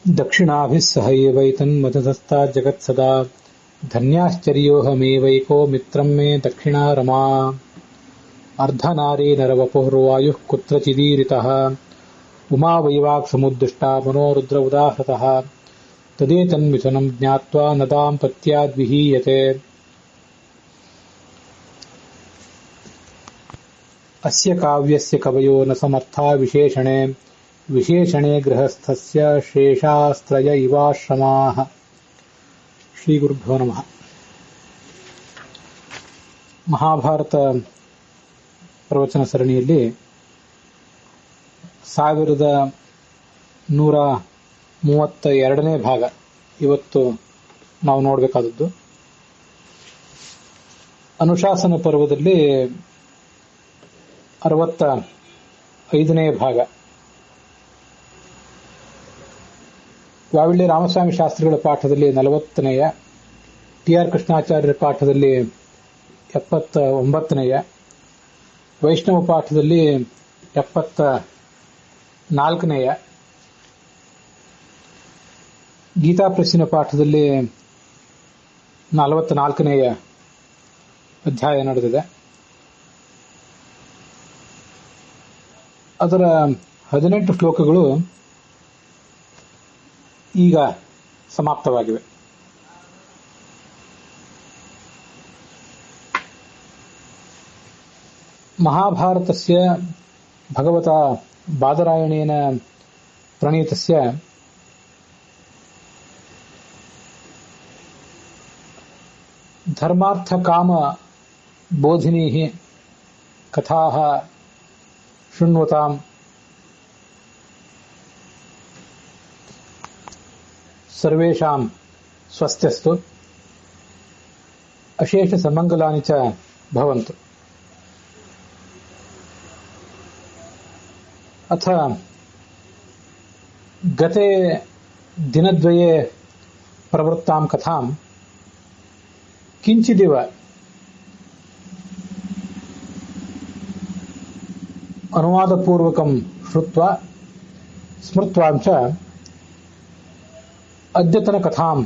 दक्षिणाभिः सहैवैतन्मदधस्ता जगत्सदा धन्याश्चर्योऽहमेवैको मित्रं मे दक्षिणा रमा अर्धनारी नरवपुर्वायुः कुत्रचिदीरितः उमा वैवाक् समुद्दिष्टा मनोरुद्र उदाहृतः तदेतन्मिथुनं ज्ञात्वा न दाम्पत्याद्विहीयते। अस्य काव्यस्य कवयो न समर्था विशेषणे विशेषणे गृहस्थस्य शेषास्त्रय इवाश्रमाः। ಶ್ರೀ ಗುರುಭ್ಯೋ ನಮಃ. ಮಹಾಭಾರತ ಪ್ರವಚನ ಸರಣಿಯಲ್ಲಿ 1132ನೇ ಭಾಗ ಇವತ್ತು ನಾವು ನೋಡಬೇಕಾದದ್ದು. ಅನುಶಾಸನ ಪರ್ವದಲ್ಲಿ 65ನೇ ಭಾಗ. ವಾವಿಳ್ಳಿ ರಾಮಸ್ವಾಮಿ ಶಾಸ್ತ್ರಿಗಳ ಪಾಠದಲ್ಲಿ 40ನೇಯ, ಟಿ.ಆರ್. ಕೃಷ್ಣಾಚಾರ್ಯರ ಪಾಠದಲ್ಲಿ 79ನೇಯ, ವೈಷ್ಣವ ಪಾಠದಲ್ಲಿ 74ನೇಯ, ಗೀತಾಪ್ರೆಸ್ಸಿನ ಪಾಠದಲ್ಲಿ 44ನೇಯ ಅಧ್ಯಾಯ ನಡೆದಿದೆ. ಅದರ 18 ಶ್ಲೋಕಗಳು ಈಗ ಸಮಾಪ್ತವಾಗಿವೆ. ಮಹಾಭಾರತಸ್ಯ ಭಗವತಾ ಬಾದರಾಯಣೇನ ಪ್ರಣೀತಸ್ಯ ಧರ್ಮಾರ್ಥಕಾಮ ಬೋಧಿನೀಃ ಕಥಾಃ ಶೃಣ್ವತಾಂ ಸರ್ವೇಷಾಂ ಸ್ವಸ್ತ್ಯಸ್ತು ಅಶೇಷ ಸಮಂಗಲಾನಿ ಚ ಭವಂತು. ಅಥ ಗತೆ ದಿನದ್ವಯೇ ಪ್ರವೃತ್ತಾಂ ಕಥಾಂ ಕಿಂಚಿದಿವ ಅನುವಾದಪೂರ್ವಕಂ ಶ್ರುತ್ವಾ ಸ್ಮೃತ್ವಾಂ ಚ ಅದ್ಯತನ ಕಥಾಂ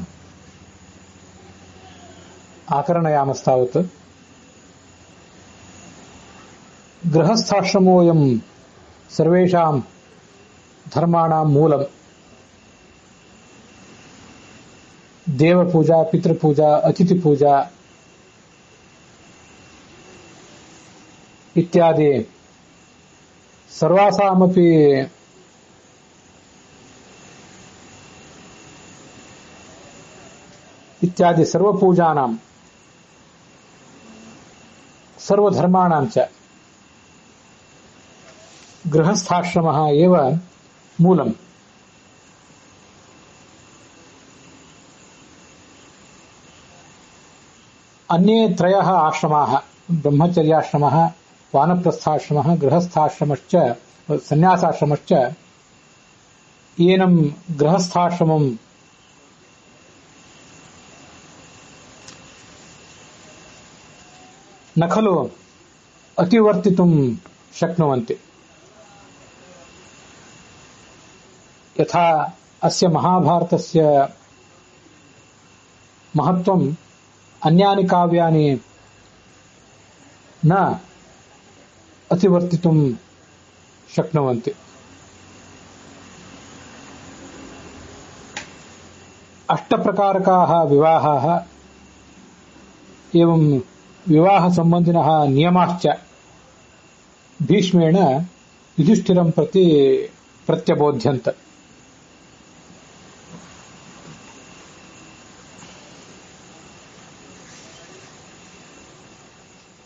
ಆಕರಣಯಾಮಸ್ತಾವತ್. ಗೃಹಸ್ಥಾಶ್ರಮೋಯಂ ಸರ್ವೇಷಾಂ ಧರ್ಮಾಣಾಂ ಮೂಲಂ. ದೇವಪೂಜಾ, ಪಿತೃಪೂಜಾ, ಅತಿಥಿಪೂಜಾ ಇತ್ಯಾದಿ ಸರ್ವಾಸಾಮಪಿ ಇತ್ಯಾದಿ ಸರ್ವಪೂಜಾನಾಂ ಸರ್ವಧರ್ಮಾಣಾಂ ಚ ಗೃಹಸ್ಥಾಶ್ರಮಃ ಏವ ಮೂಲಂ. ಅನ್ಯೇ ತ್ರಯಃ ಆಶ್ರಮಾಃ ಬ್ರಹ್ಮಚರ್ಯಾಶ್ರಮಃ, ವಾನಪ್ರಸ್ಥಾಶ್ರಮಃ, ಗೃಹಸ್ಥಾಶ್ರಮಶ್ಚ ಸನ್ಯಾಸಾಶ್ರಮಶ್ಚ. ಏನಂ ಗೃಹಸ್ಥಾಶ್ರಮಂ ನ ಖಲು ಅತಿವರ್ತಿತುಂ ಶಕ್ನುವಂತೆ. ಯಥಾ ಅಸ್ಯ ಮಹಾಭಾರತಸ್ಯ ಮಹತ್ವಂ ಅನ್ಯಾನಿ ಕಾವ್ಯಾನಿ ನ ಅತಿವರ್ತಿತುಂ ಶಕ್ನುವಂತೆ. ಅಷ್ಟಪ್ರಕಾರಕಾಃ ವಿವಾಹಾಃ ಏವಂ ವಿವಾಹ ಸಂಬಂಧಿನಃ ನಿಯಮಾಶ್ಚ ಭೀಷ್ಮೇಣ ಯುಧಿಷ್ಠಿರಂ ಪ್ರತಿ ಪ್ರತ್ಯಬೋಧ್ಯಂತ.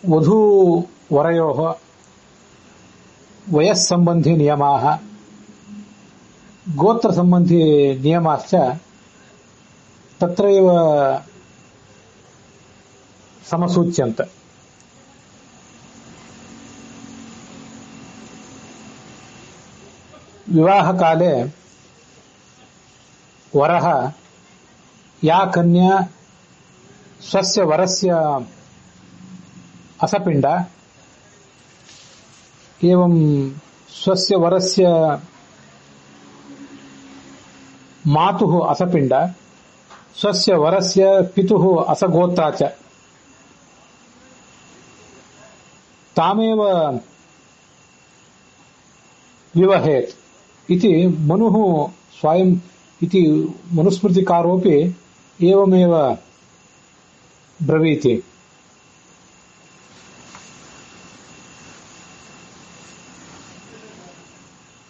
ವಧೂವರಯೋಃ ವಯಸ್ಸಂಬಂಧಿ ನಿಯಮಾಃ ಗೋತ್ರಸಂಬಂಧಿ ನಿಯಮಾಶ್ಚ ತತ್ರೈವ ಸಮಸೂಚ್ಯಂತ. ವಿವಾಹಕಾಲೆ ವರಃ ಯಾ ಕನ್ಯಾ ಸ್ವಸ್ಯ ವರಸ್ಯ असपिंड एवं स्वस्य वरस्य ಮಾತುಃ ಅಸಪಿಂಡ ಸ್ವಸ್ಯ ವರಸ್ಯ ಪಿತುಃ ಅಸಗೋತ್ರಾ ಚ ತಾಮೇವ ವಿವಹೇತ್ ಇತಿ ಮನುಃ ಸ್ವಯಂ ಇತಿ ಮನುಸ್ಮೃತಿಕಾರೋಪಿ ಏವಮೇವ ಬ್ರವೀತಿ.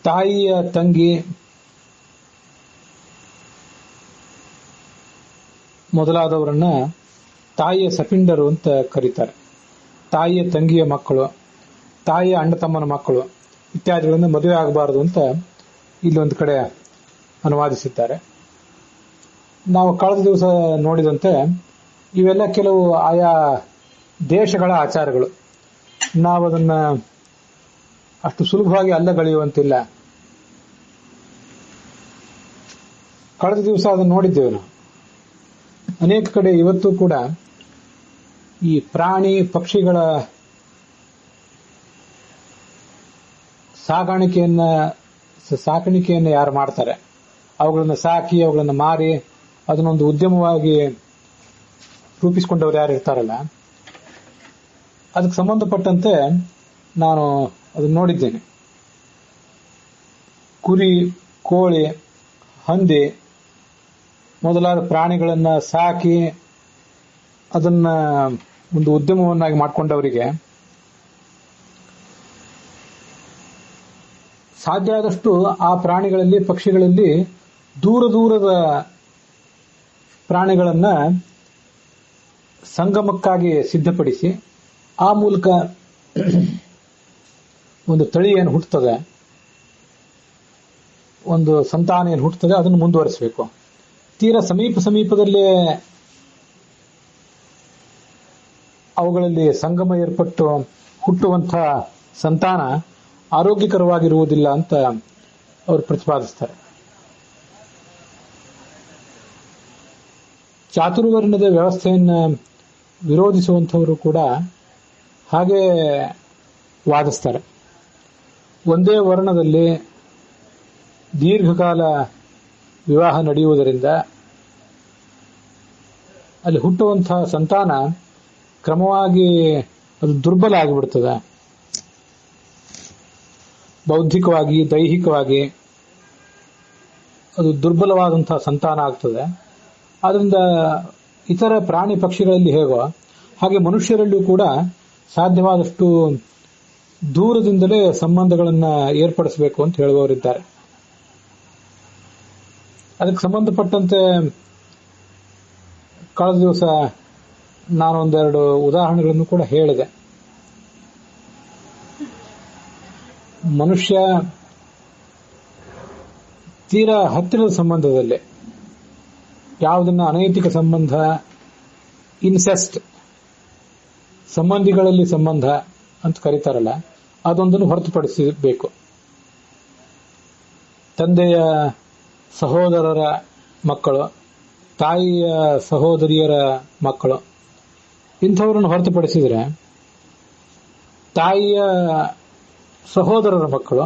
ತಾಯಿಯ ತಂಗಿ ಮೊದಲಾದವರನ್ನ ತಾಯಿಯ ಸಪಿಂಡರು ಅಂತ ಕರೀತಾರೆ. ತಾಯಿಯ ತಂಗಿಯ ಮಕ್ಕಳು, ತಾಯಿಯ ಅಣ್ಣ ತಮ್ಮನ ಮಕ್ಕಳು ಇತ್ಯಾದಿಗಳಿಂದ ಮದುವೆ ಆಗಬಾರದು ಅಂತ ಇಲ್ಲೊಂದು ಕಡೆ ಅನುವಾದಿಸಿದ್ದಾರೆ. ನಾವು ಕಳೆದ ದಿವಸ ನೋಡಿದಂತೆ ಇವೆಲ್ಲ ಕೆಲವು ಆಯಾ ದೇಶಗಳ ಆಚಾರಗಳು. ನಾವು ಅದನ್ನ ಅಷ್ಟು ಸುಲಭವಾಗಿ ಅಲ್ಲಗಳೆಯುವಂತಿಲ್ಲ. ಕಳೆದ ದಿವಸ ಅದನ್ನು ನೋಡಿದ್ದೇವೆ ನಾವು. ಅನೇಕ ಕಡೆ ಇವತ್ತು ಕೂಡ ಈ ಪ್ರಾಣಿ ಪಕ್ಷಿಗಳ ಸಾಕಾಣಿಕೆಯನ್ನು ಯಾರು ಮಾಡ್ತಾರೆ, ಅವುಗಳನ್ನು ಸಾಕಿ ಅವುಗಳನ್ನು ಮಾರಿ ಅದನ್ನೊಂದು ಉದ್ಯಮವಾಗಿ ರೂಪಿಸಿಕೊಂಡವರು ಯಾರು ಇರ್ತಾರಲ್ಲ, ಅದಕ್ಕೆ ಸಂಬಂಧಪಟ್ಟಂತೆ ನಾನು ಅದನ್ನು ನೋಡಿದ್ದೇನೆ. ಕುರಿ, ಕೋಳಿ, ಹಂದಿ ಮೊದಲಾದ ಪ್ರಾಣಿಗಳನ್ನ ಸಾಕಿ ಅದನ್ನ ಒಂದು ಉದ್ಯಮವನ್ನಾಗಿ ಮಾಡಿಕೊಂಡವರಿಗೆ ಸಾಧ್ಯ ಆದಷ್ಟು ಆ ಪ್ರಾಣಿಗಳಲ್ಲಿ ಪಕ್ಷಿಗಳಲ್ಲಿ ದೂರದ ಪ್ರಾಣಿಗಳನ್ನ ಸಂಗಮಕ್ಕಾಗಿ ಸಿದ್ಧಪಡಿಸಿ ಆ ಮೂಲಕ ಒಂದು ತಳಿ ಏನು ಹುಟ್ಟುತ್ತದೆ, ಒಂದು ಸಂತಾನ ಏನು ಹುಟ್ಟುತ್ತದೆ ಅದನ್ನು ಮುಂದುವರಿಸಬೇಕು. ತೀರಾ ಸಮೀಪದಲ್ಲೇ ಅವುಗಳಲ್ಲಿ ಸಂಗಮ ಏರ್ಪಟ್ಟು ಹುಟ್ಟುವಂತಹ ಸಂತಾನ ಆರೋಗ್ಯಕರವಾಗಿರುವುದಿಲ್ಲ ಅಂತ ಅವರು ಪ್ರತಿಪಾದಿಸ್ತಾರೆ. ಚಾತುರ್ವರ್ಣದ ವ್ಯವಸ್ಥೆಯನ್ನು ವಿರೋಧಿಸುವಂಥವರು ಕೂಡ ಹಾಗೆ ವಾದಿಸ್ತಾರೆ. ಒಂದೇ ವರ್ಣದಲ್ಲಿ ದೀರ್ಘಕಾಲ ವಿವಾಹ ನಡೆಯುವುದರಿಂದ ಅಲ್ಲಿ ಹುಟ್ಟುವಂತಹ ಸಂತಾನ ಕ್ರಮವಾಗಿ ಅದು ದುರ್ಬಲ ಆಗಿಬಿಡ್ತದೆ. ಬೌದ್ಧಿಕವಾಗಿ, ದೈಹಿಕವಾಗಿ ಅದು ದುರ್ಬಲವಾದಂತಹ ಸಂತಾನ ಆಗ್ತದೆ. ಆದ್ರಿಂದ ಇತರ ಪ್ರಾಣಿ ಪಕ್ಷಿಗಳಲ್ಲಿ ಹೇಗೋ ಹಾಗೆ ಮನುಷ್ಯರಲ್ಲಿಯೂ ಕೂಡ ಸಾಧ್ಯವಾದಷ್ಟು ದೂರದಿಂದಲೇ ಸಂಬಂಧಗಳನ್ನ ಏರ್ಪಡಿಸಬೇಕು ಅಂತ ಹೇಳುವವರಿದ್ದಾರೆ. ಅದಕ್ಕೆ ಸಂಬಂಧಪಟ್ಟಂತೆ ಕಳೆದ ದಿವಸ ನಾನೊಂದೆರಡು ಉದಾಹರಣೆಗಳನ್ನು ಕೂಡ ಹೇಳಿದೆ. ಮನುಷ್ಯ ತೀರಾ ಹತ್ತಿರದ ಸಂಬಂಧದಲ್ಲಿ ಯಾವುದನ್ನ ಅನೈತಿಕ ಸಂಬಂಧ, ಇನ್ಸೆಸ್ಟ್, ಸಂಬಂಧಿಗಳಲ್ಲಿ ಸಂಬಂಧ ಅಂತ ಕರೀತಾರಲ್ಲ, ಅದೊಂದನ್ನು ಹೊರತುಪಡಿಸಬೇಕು. ತಂದೆಯ ಸಹೋದರರ ಮಕ್ಕಳು, ತಾಯಿಯ ಸಹೋದರಿಯರ ಮಕ್ಕಳು ಇಂಥವರನ್ನು ಹೊರತುಪಡಿಸಿದರೆ ತಾಯಿಯ ಸಹೋದರರ ಮಕ್ಕಳು,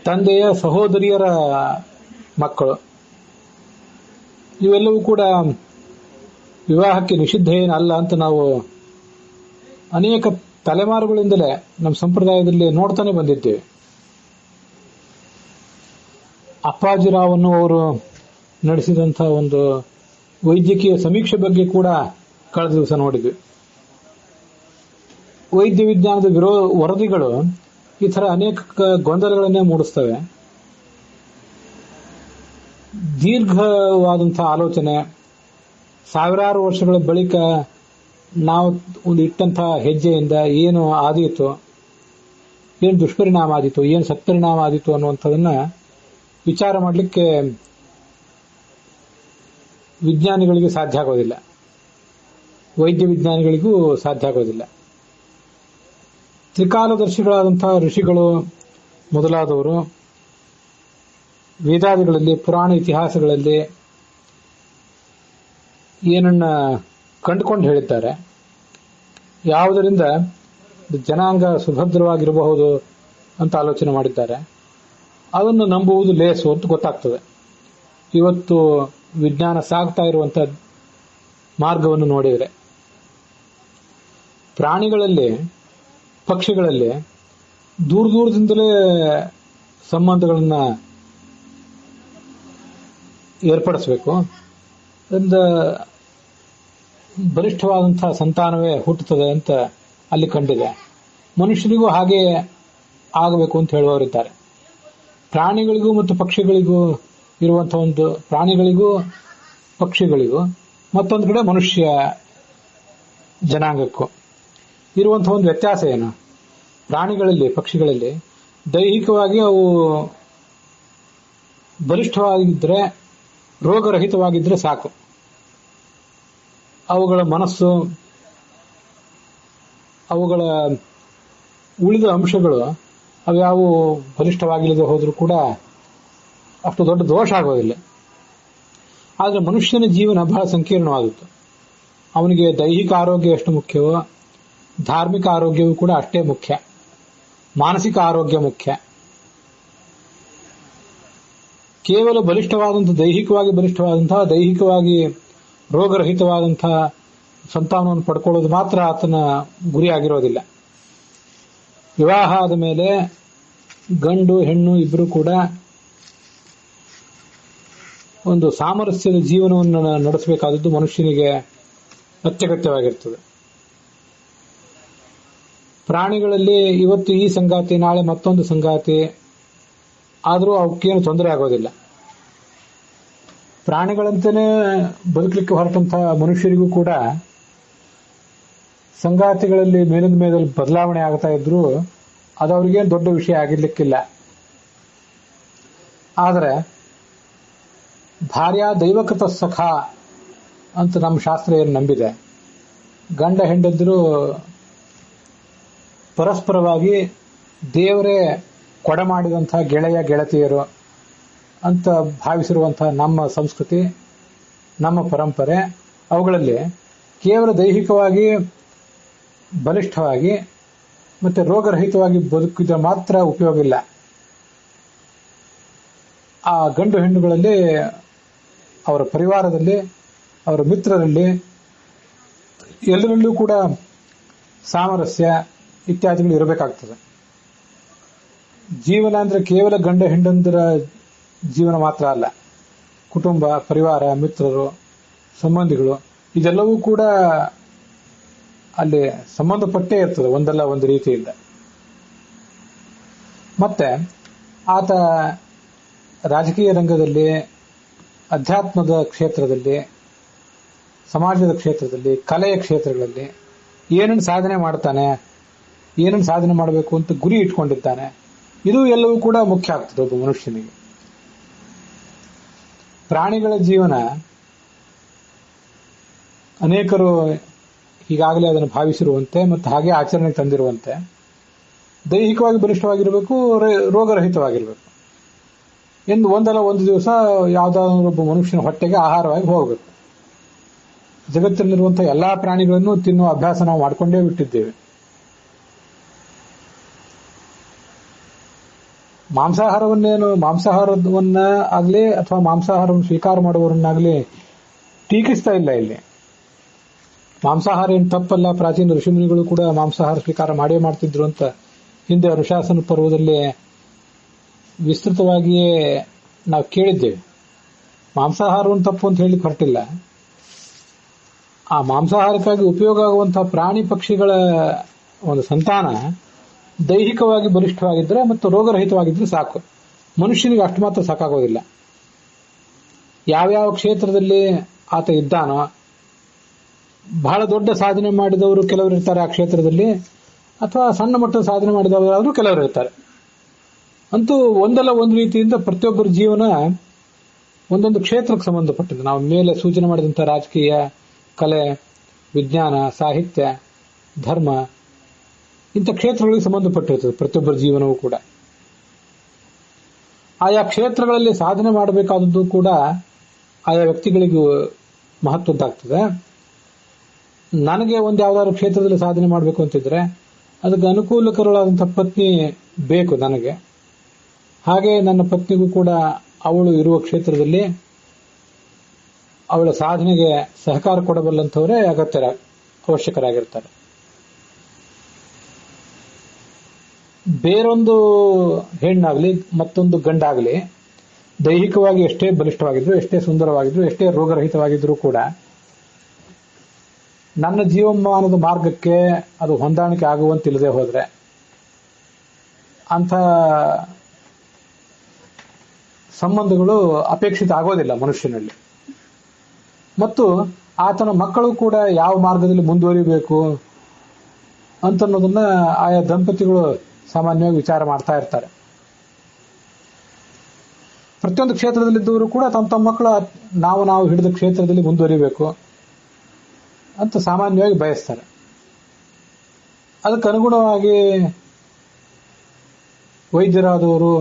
ತಂದೆಯ ಸಹೋದರಿಯರ ಮಕ್ಕಳು ಇವೆಲ್ಲವೂ ಕೂಡ ವಿವಾಹಕ್ಕೆ ನಿಷಿದ್ಧ ಏನಲ್ಲ ಅಂತ ನಾವು ಅನೇಕ ತಲೆಮಾರುಗಳಿಂದಲೇ ನಮ್ಮ ಸಂಪ್ರದಾಯದಲ್ಲಿ ನೋಡ್ತಾನೆ ಬಂದಿದ್ದೇವೆ. ಅಪ್ಪಾಜಿರಾವನ್ನು ಅವರು ನಡೆಸಿದಂತಹ ಒಂದು ವೈದ್ಯಕೀಯ ಸಮೀಕ್ಷೆ ಬಗ್ಗೆ ಕೂಡ ಕಳೆದ ದಿವಸ ನೋಡಿದ್ವಿ. ವೈದ್ಯ ವಿಜ್ಞಾನದ ವರದಿಗಳು ಈ ತರ ಅನೇಕ ಗೊಂದಲಗಳನ್ನೇ ಮೂಡಿಸ್ತವೆ. ದೀರ್ಘವಾದಂತಹ ಆಲೋಚನೆ, ಸಾವಿರಾರು ವರ್ಷಗಳ ಬಳಿಕ ನಾವು ಒಂದು ಇಟ್ಟಂತಹ ಹೆಜ್ಜೆಯಿಂದ ಏನು ಆದೀತು, ಏನು ದುಷ್ಪರಿಣಾಮ ಆದೀತು, ಏನು ಸತ್ಪರಿಣಾಮ ಆದೀತು ಅನ್ನುವಂಥದನ್ನ ವಿಚಾರ ಮಾಡಲಿಕ್ಕೆ ವಿಜ್ಞಾನಿಗಳಿಗೆ ಸಾಧ್ಯ ಆಗೋದಿಲ್ಲ, ವೈದ್ಯ ವಿಜ್ಞಾನಿಗಳಿಗೂ ಸಾಧ್ಯ ಆಗೋದಿಲ್ಲ. ತ್ರಿಕಾಲದರ್ಶಿಗಳಾದಂತಹ ಋಷಿಗಳು ಮೊದಲಾದವರು ವೇದಾದಿಗಳಲ್ಲಿ, ಪುರಾಣ ಇತಿಹಾಸಗಳಲ್ಲಿ ಏನನ್ನ ಕಂಡುಕೊಂಡು ಹೇಳಿದ್ದಾರೆ, ಯಾವುದರಿಂದ ಜನಾಂಗ ಸುಭದ್ರವಾಗಿರಬಹುದು ಅಂತ ಆಲೋಚನೆ ಮಾಡಿದ್ದಾರೆ, ಅದನ್ನು ನಂಬುವುದು ಲೇಸು ಅಂತ ಗೊತ್ತಾಗ್ತದೆ. ಇವತ್ತು ವಿಜ್ಞಾನ ಸಾಗ್ತಾ ಇರುವಂತ ಮಾರ್ಗವನ್ನು ನೋಡಿದರೆ, ಪ್ರಾಣಿಗಳಲ್ಲಿ, ಪಕ್ಷಿಗಳಲ್ಲಿ ದೂರ ದೂರದಿಂದಲೇ ಸಂಬಂಧಗಳನ್ನ ಏರ್ಪಡಿಸಬೇಕು, ಅದರಿಂದ ಬಲಿಷ್ಠವಾದಂತಹ ಸಂತಾನವೇ ಹುಟ್ಟುತ್ತದೆ ಅಂತ ಅಲ್ಲಿ ಕಂಡಿದೆ. ಮನುಷ್ಯರಿಗೂ ಹಾಗೆ ಆಗಬೇಕು ಅಂತ ಹೇಳುವವರಿದ್ದಾರೆ. ಪ್ರಾಣಿಗಳಿಗೂ ಮತ್ತು ಪಕ್ಷಿಗಳಿಗೂ ಇರುವಂತಹ ಒಂದು, ಪ್ರಾಣಿಗಳಿಗೂ ಪಕ್ಷಿಗಳಿಗೂ ಮತ್ತೊಂದು ಕಡೆ ಮನುಷ್ಯ ಜನಾಂಗಕ್ಕೂ ಇರುವಂತಹ ಒಂದು ವ್ಯತ್ಯಾಸ ಏನು? ಪ್ರಾಣಿಗಳಲ್ಲಿ, ಪಕ್ಷಿಗಳಲ್ಲಿ ದೈಹಿಕವಾಗಿ ಅವು ಬಲಿಷ್ಠವಾಗಿದ್ದರೆ, ರೋಗರಹಿತವಾಗಿದ್ದರೆ ಸಾಕು. ಅವುಗಳ ಮನಸ್ಸು, ಅವುಗಳ ಉಳಿದ ಅಂಶಗಳು ಅವ್ಯಾವು ಬಲಿಷ್ಠವಾಗಿಲ್ಲದೆ ಹೋದರೂ ಕೂಡ ಅಷ್ಟು ದೊಡ್ಡ ದೋಷ ಆಗೋದಿಲ್ಲ. ಆದರೆ ಮನುಷ್ಯನ ಜೀವನ ಬಹಳ ಸಂಕೀರ್ಣವಾದದ್ದು. ಅವನಿಗೆ ದೈಹಿಕ ಆರೋಗ್ಯ ಎಷ್ಟು ಮುಖ್ಯವೋ, ಧಾರ್ಮಿಕ ಆರೋಗ್ಯವೂ ಕೂಡ ಅಷ್ಟೇ ಮುಖ್ಯ, ಮಾನಸಿಕ ಆರೋಗ್ಯ ಮುಖ್ಯ. ಕೇವಲ ಬಲಿಷ್ಠವಾದಂತಹ, ದೈಹಿಕವಾಗಿ ಬಲಿಷ್ಠವಾದಂತಹ, ದೈಹಿಕವಾಗಿ ರೋಗರಹಿತವಾದಂತಹ ಸಂತಾನವನ್ನು ಪಡ್ಕೊಳ್ಳೋದು ಮಾತ್ರ ಆತನ ಗುರಿಯಾಗಿರೋದಿಲ್ಲ. ವಿವಾಹ ಆದ ಮೇಲೆ ಗಂಡು ಹೆಣ್ಣು ಇಬ್ಬರು ಕೂಡ ಒಂದು ಸಾಮರಸ್ಯದ ಜೀವನವನ್ನು ನಡೆಸಬೇಕಾದದ್ದು ಮನುಷ್ಯನಿಗೆ ಅತ್ಯಗತ್ಯವಾಗಿರ್ತದೆ. ಪ್ರಾಣಿಗಳಲ್ಲಿ ಇವತ್ತು ಈ ಸಂಗಾತಿ, ನಾಳೆ ಮತ್ತೊಂದು ಸಂಗಾತಿ, ಆದರೂ ಅವಕ್ಕೇನು ತೊಂದರೆ ಆಗೋದಿಲ್ಲ. ಪ್ರಾಣಿಗಳಂತೆಯೇ ಬದುಕಲಿಕ್ಕೆ ಹೊರಟಂತಹ ಮನುಷ್ಯರಿಗೂ ಕೂಡ ಸಂಗಾತಿಗಳಲ್ಲಿ ಮೇಲಿಂದ ಮೇಲೆ ಬದಲಾವಣೆ ಆಗ್ತಾ ಇದ್ರು ಅದು ಅವ್ರಿಗೇನು ದೊಡ್ಡ ವಿಷಯ ಆಗಿರ್ಲಿಕ್ಕಿಲ್ಲ. ಆದರೆ ಭಾರ್ಯ ದೈವಕೃತ ಸಖ ಅಂತ ನಮ್ಮ ಶಾಸ್ತ್ರ ಏನು ನಂಬಿದೆ, ಗಂಡ ಹೆಂಡಂದಿರು ಪರಸ್ಪರವಾಗಿ ದೇವರೇ ಕೊಡಮಾಡಿದಂತಹ ಗೆಳೆಯ ಗೆಳತಿಯರು ಅಂತ ಭಾವಿಸಿರುವಂತಹ ನಮ್ಮ ಸಂಸ್ಕೃತಿ, ನಮ್ಮ ಪರಂಪರೆ, ಅವುಗಳಲ್ಲಿ ಕೇವಲ ದೈಹಿಕವಾಗಿ ಬಲಿಷ್ಠವಾಗಿ ಮತ್ತೆ ರೋಗರಹಿತವಾಗಿ ಬದುಕಿದ್ರೆ ಮಾತ್ರ ಉಪಯೋಗ ಇಲ್ಲ. ಆ ಗಂಡು ಹೆಣ್ಣುಗಳಲ್ಲಿ, ಅವರ ಪರಿವಾರದಲ್ಲಿ, ಅವರ ಮಿತ್ರರಲ್ಲಿ ಎಲ್ಲರಲ್ಲೂ ಕೂಡ ಸಾಮರಸ್ಯ ಇತ್ಯಾದಿಗಳು ಇರಬೇಕಾಗ್ತದೆ. ಜೀವನ ಅಂದ್ರೆ ಕೇವಲ ಗಂಡ ಹೆಂಡಂದರ ಜೀವನ ಮಾತ್ರ ಅಲ್ಲ, ಕುಟುಂಬ, ಪರಿವಾರ, ಮಿತ್ರರು, ಸಂಬಂಧಿಗಳು ಇದೆಲ್ಲವೂ ಕೂಡ ಅಲ್ಲಿ ಸಂಬಂಧಪಟ್ಟೇ ಇರ್ತದೆ ಒಂದಲ್ಲ ಒಂದು ರೀತಿಯಿಂದ. ಮತ್ತೆ ಆತ ರಾಜಕೀಯ ರಂಗದಲ್ಲಿ, ಅಧ್ಯಾತ್ಮದ ಕ್ಷೇತ್ರದಲ್ಲಿ, ಸಮಾಜದ ಕ್ಷೇತ್ರದಲ್ಲಿ, ಕಲೆಯ ಕ್ಷೇತ್ರಗಳಲ್ಲಿ ಏನನ್ನು ಸಾಧನೆ ಮಾಡ್ತಾನೆ, ಏನನ್ನು ಸಾಧನೆ ಮಾಡಬೇಕು ಅಂತ ಗುರಿ ಇಟ್ಕೊಂಡಿದ್ದಾನೆ, ಇದು ಎಲ್ಲವೂ ಕೂಡ ಮುಖ್ಯ ಆಗ್ತದೆ ಒಬ್ಬ ಮನುಷ್ಯನಿಗೆ. ಪ್ರಾಣಿಗಳ ಜೀವನ ಅನೇಕರು ಈಗಾಗಲೇ ಅದನ್ನು ಭಾವಿಸಿರುವಂತೆ ಮತ್ತು ಹಾಗೆ ಆಚರಣೆಗೆ ತಂದಿರುವಂತೆ ದೈಹಿಕವಾಗಿ ಬಲಿಷ್ಠವಾಗಿರಬೇಕು, ರೋಗರಹಿತವಾಗಿರಬೇಕು ಎಂದು ಒಂದಲ್ಲ ಒಂದು ದಿವಸ ಯಾವುದಾದ್ರೂ ಒಬ್ಬ ಮನುಷ್ಯನ ಹೊಟ್ಟೆಗೆ ಆಹಾರವಾಗಿ ಹೋಗಬೇಕು. ಜಗತ್ತಿನಲ್ಲಿರುವಂತಹ ಎಲ್ಲಾ ಪ್ರಾಣಿಗಳನ್ನು ತಿನ್ನುವ ಅಭ್ಯಾಸ ನಾವು ಮಾಡಿಕೊಂಡೇ ಬಿಟ್ಟಿದ್ದೇವೆ. ಮಾಂಸಾಹಾರವನ್ನ ಆಗಲಿ ಅಥವಾ ಮಾಂಸಾಹಾರವನ್ನು ಸ್ವೀಕಾರ ಮಾಡುವವರನ್ನಾಗಲಿ ಟೀಕಿಸ್ತಾ ಇಲ್ಲ ಇಲ್ಲಿ. ಮಾಂಸಾಹಾರ ಏನು ತಪ್ಪಲ್ಲ, ಪ್ರಾಚೀನ ಋಷಿಮುನಿಗಳು ಕೂಡ ಮಾಂಸಾಹಾರ ಸ್ವೀಕಾರ ಮಾಡೇ ಮಾಡ್ತಿದ್ರು ಅಂತ ಹಿಂದೆ ಅನುಶಾಸನ ಪರ್ವದಲ್ಲಿ ವಿಸ್ತೃತವಾಗಿಯೇ ನಾವು ಕೇಳಿದ್ದೇವೆ. ಮಾಂಸಾಹಾರವನ್ನು ತಪ್ಪು ಅಂತ ಹೇಳಿ ಹೊರಟಿಲ್ಲ. ಆ ಮಾಂಸಾಹಾರಕ್ಕಾಗಿ ಉಪಯೋಗ ಆಗುವಂತಹ ಪ್ರಾಣಿ ಪಕ್ಷಿಗಳ ಒಂದು ಸಂತಾನ ದೈಹಿಕವಾಗಿ ಬಲಿಷ್ಠವಾಗಿದ್ದರೆ ಮತ್ತು ರೋಗರಹಿತವಾಗಿದ್ದರೆ ಸಾಕು. ಮನುಷ್ಯನಿಗೆ ಅಷ್ಟು ಮಾತ್ರ ಸಾಕಾಗೋದಿಲ್ಲ. ಯಾವ್ಯಾವ ಕ್ಷೇತ್ರದಲ್ಲಿ ಆತ ಇದ್ದಾನೋ, ಬಹಳ ದೊಡ್ಡ ಸಾಧನೆ ಮಾಡಿದವರು ಕೆಲವರು ಇರ್ತಾರೆ ಆ ಕ್ಷೇತ್ರದಲ್ಲಿ, ಅಥವಾ ಸಣ್ಣ ಮಟ್ಟದ ಸಾಧನೆ ಮಾಡಿದವರಾದರೂ ಕೆಲವರು ಇರ್ತಾರೆ. ಅಂತೂ ಒಂದಲ್ಲ ಒಂದು ರೀತಿಯಿಂದ ಪ್ರತಿಯೊಬ್ಬರ ಜೀವನ ಒಂದೊಂದು ಕ್ಷೇತ್ರಕ್ಕೆ ಸಂಬಂಧಪಟ್ಟಿದೆ. ನಾವು ಮೇಲೆ ಸೂಚನೆ ಮಾಡಿದಂಥ ರಾಜಕೀಯ, ಕಲೆ, ವಿಜ್ಞಾನ, ಸಾಹಿತ್ಯ, ಧರ್ಮ ಇಂಥ ಕ್ಷೇತ್ರಗಳಿಗೆ ಸಂಬಂಧಪಟ್ಟಿರ್ತದೆ ಪ್ರತಿಯೊಬ್ಬರ ಜೀವನವೂ ಕೂಡ. ಆಯಾ ಕ್ಷೇತ್ರಗಳಲ್ಲಿ ಸಾಧನೆ ಮಾಡಬೇಕಾದದ್ದು ಕೂಡ ಆಯಾ ವ್ಯಕ್ತಿಗಳಿಗೂ ಮಹತ್ವದ್ದಾಗ್ತದೆ. ನನಗೆ ಒಂದು ಯಾವ್ದಾದ್ರು ಕ್ಷೇತ್ರದಲ್ಲಿ ಸಾಧನೆ ಮಾಡಬೇಕು ಅಂತಿದ್ರೆ ಅದಕ್ಕೆ ಅನುಕೂಲಕರವಾದಂತಹ ಪತ್ನಿ ಬೇಕು ನನಗೆ. ಹಾಗೆ ನನ್ನ ಪತ್ನಿಗೂ ಕೂಡ ಅವಳು ಇರುವ ಕ್ಷೇತ್ರದಲ್ಲಿ ಅವಳ ಸಾಧನೆಗೆ ಸಹಕಾರ ಕೊಡಬಲ್ಲಂಥವರೇ ಅವಶ್ಯಕರಾಗಿರ್ತಾರೆ. ಬೇರೊಂದು ಹೆಣ್ಣಾಗ್ಲಿ ಮತ್ತೊಂದು ಗಂಡಾಗ್ಲಿ ದೈಹಿಕವಾಗಿ ಎಷ್ಟೇ ಬಲಿಷ್ಠವಾಗಿದ್ರು, ಎಷ್ಟೇ ಸುಂದರವಾಗಿದ್ರು, ಎಷ್ಟೇ ರೋಗರಹಿತವಾಗಿದ್ರೂ ಕೂಡ ನನ್ನ ಜೀವಮಾನದ ಮಾರ್ಗಕ್ಕೆ ಅದು ಹೊಂದಾಣಿಕೆ ಆಗುವಂತಿಲ್ಲದೆ ಹೋದ್ರೆ ಅಂಥ ಸಂಬಂಧಗಳು ಅಪೇಕ್ಷಿತ ಆಗೋದಿಲ್ಲ ಮನುಷ್ಯನಲ್ಲಿ. ಮತ್ತು ಆತನ ಮಕ್ಕಳು ಕೂಡ ಯಾವ ಮಾರ್ಗದಲ್ಲಿ ಮುಂದುವರಿಬೇಕು ಅಂತನ್ನೋದನ್ನ ಆಯಾ ದಂಪತಿಗಳು ಸಾಮಾನ್ಯವಾಗಿ ವಿಚಾರ ಮಾಡ್ತಾ ಇರ್ತಾರೆ. ಪ್ರತಿಯೊಂದು ಕ್ಷೇತ್ರದಲ್ಲಿದ್ದವರು ಕೂಡ ತಮ್ಮ ಮಕ್ಕಳು ನಾವು ಹಿಡಿದ ಕ್ಷೇತ್ರದಲ್ಲಿ ಮುಂದುವರಿಬೇಕು ಅಂತ ಸಾಮಾನ್ಯವಾಗಿ ಬಯಸ್ತಾರೆ. ಅದಕ್ಕನುಗುಣವಾಗಿ ವೈದ್ಯರಾದವರು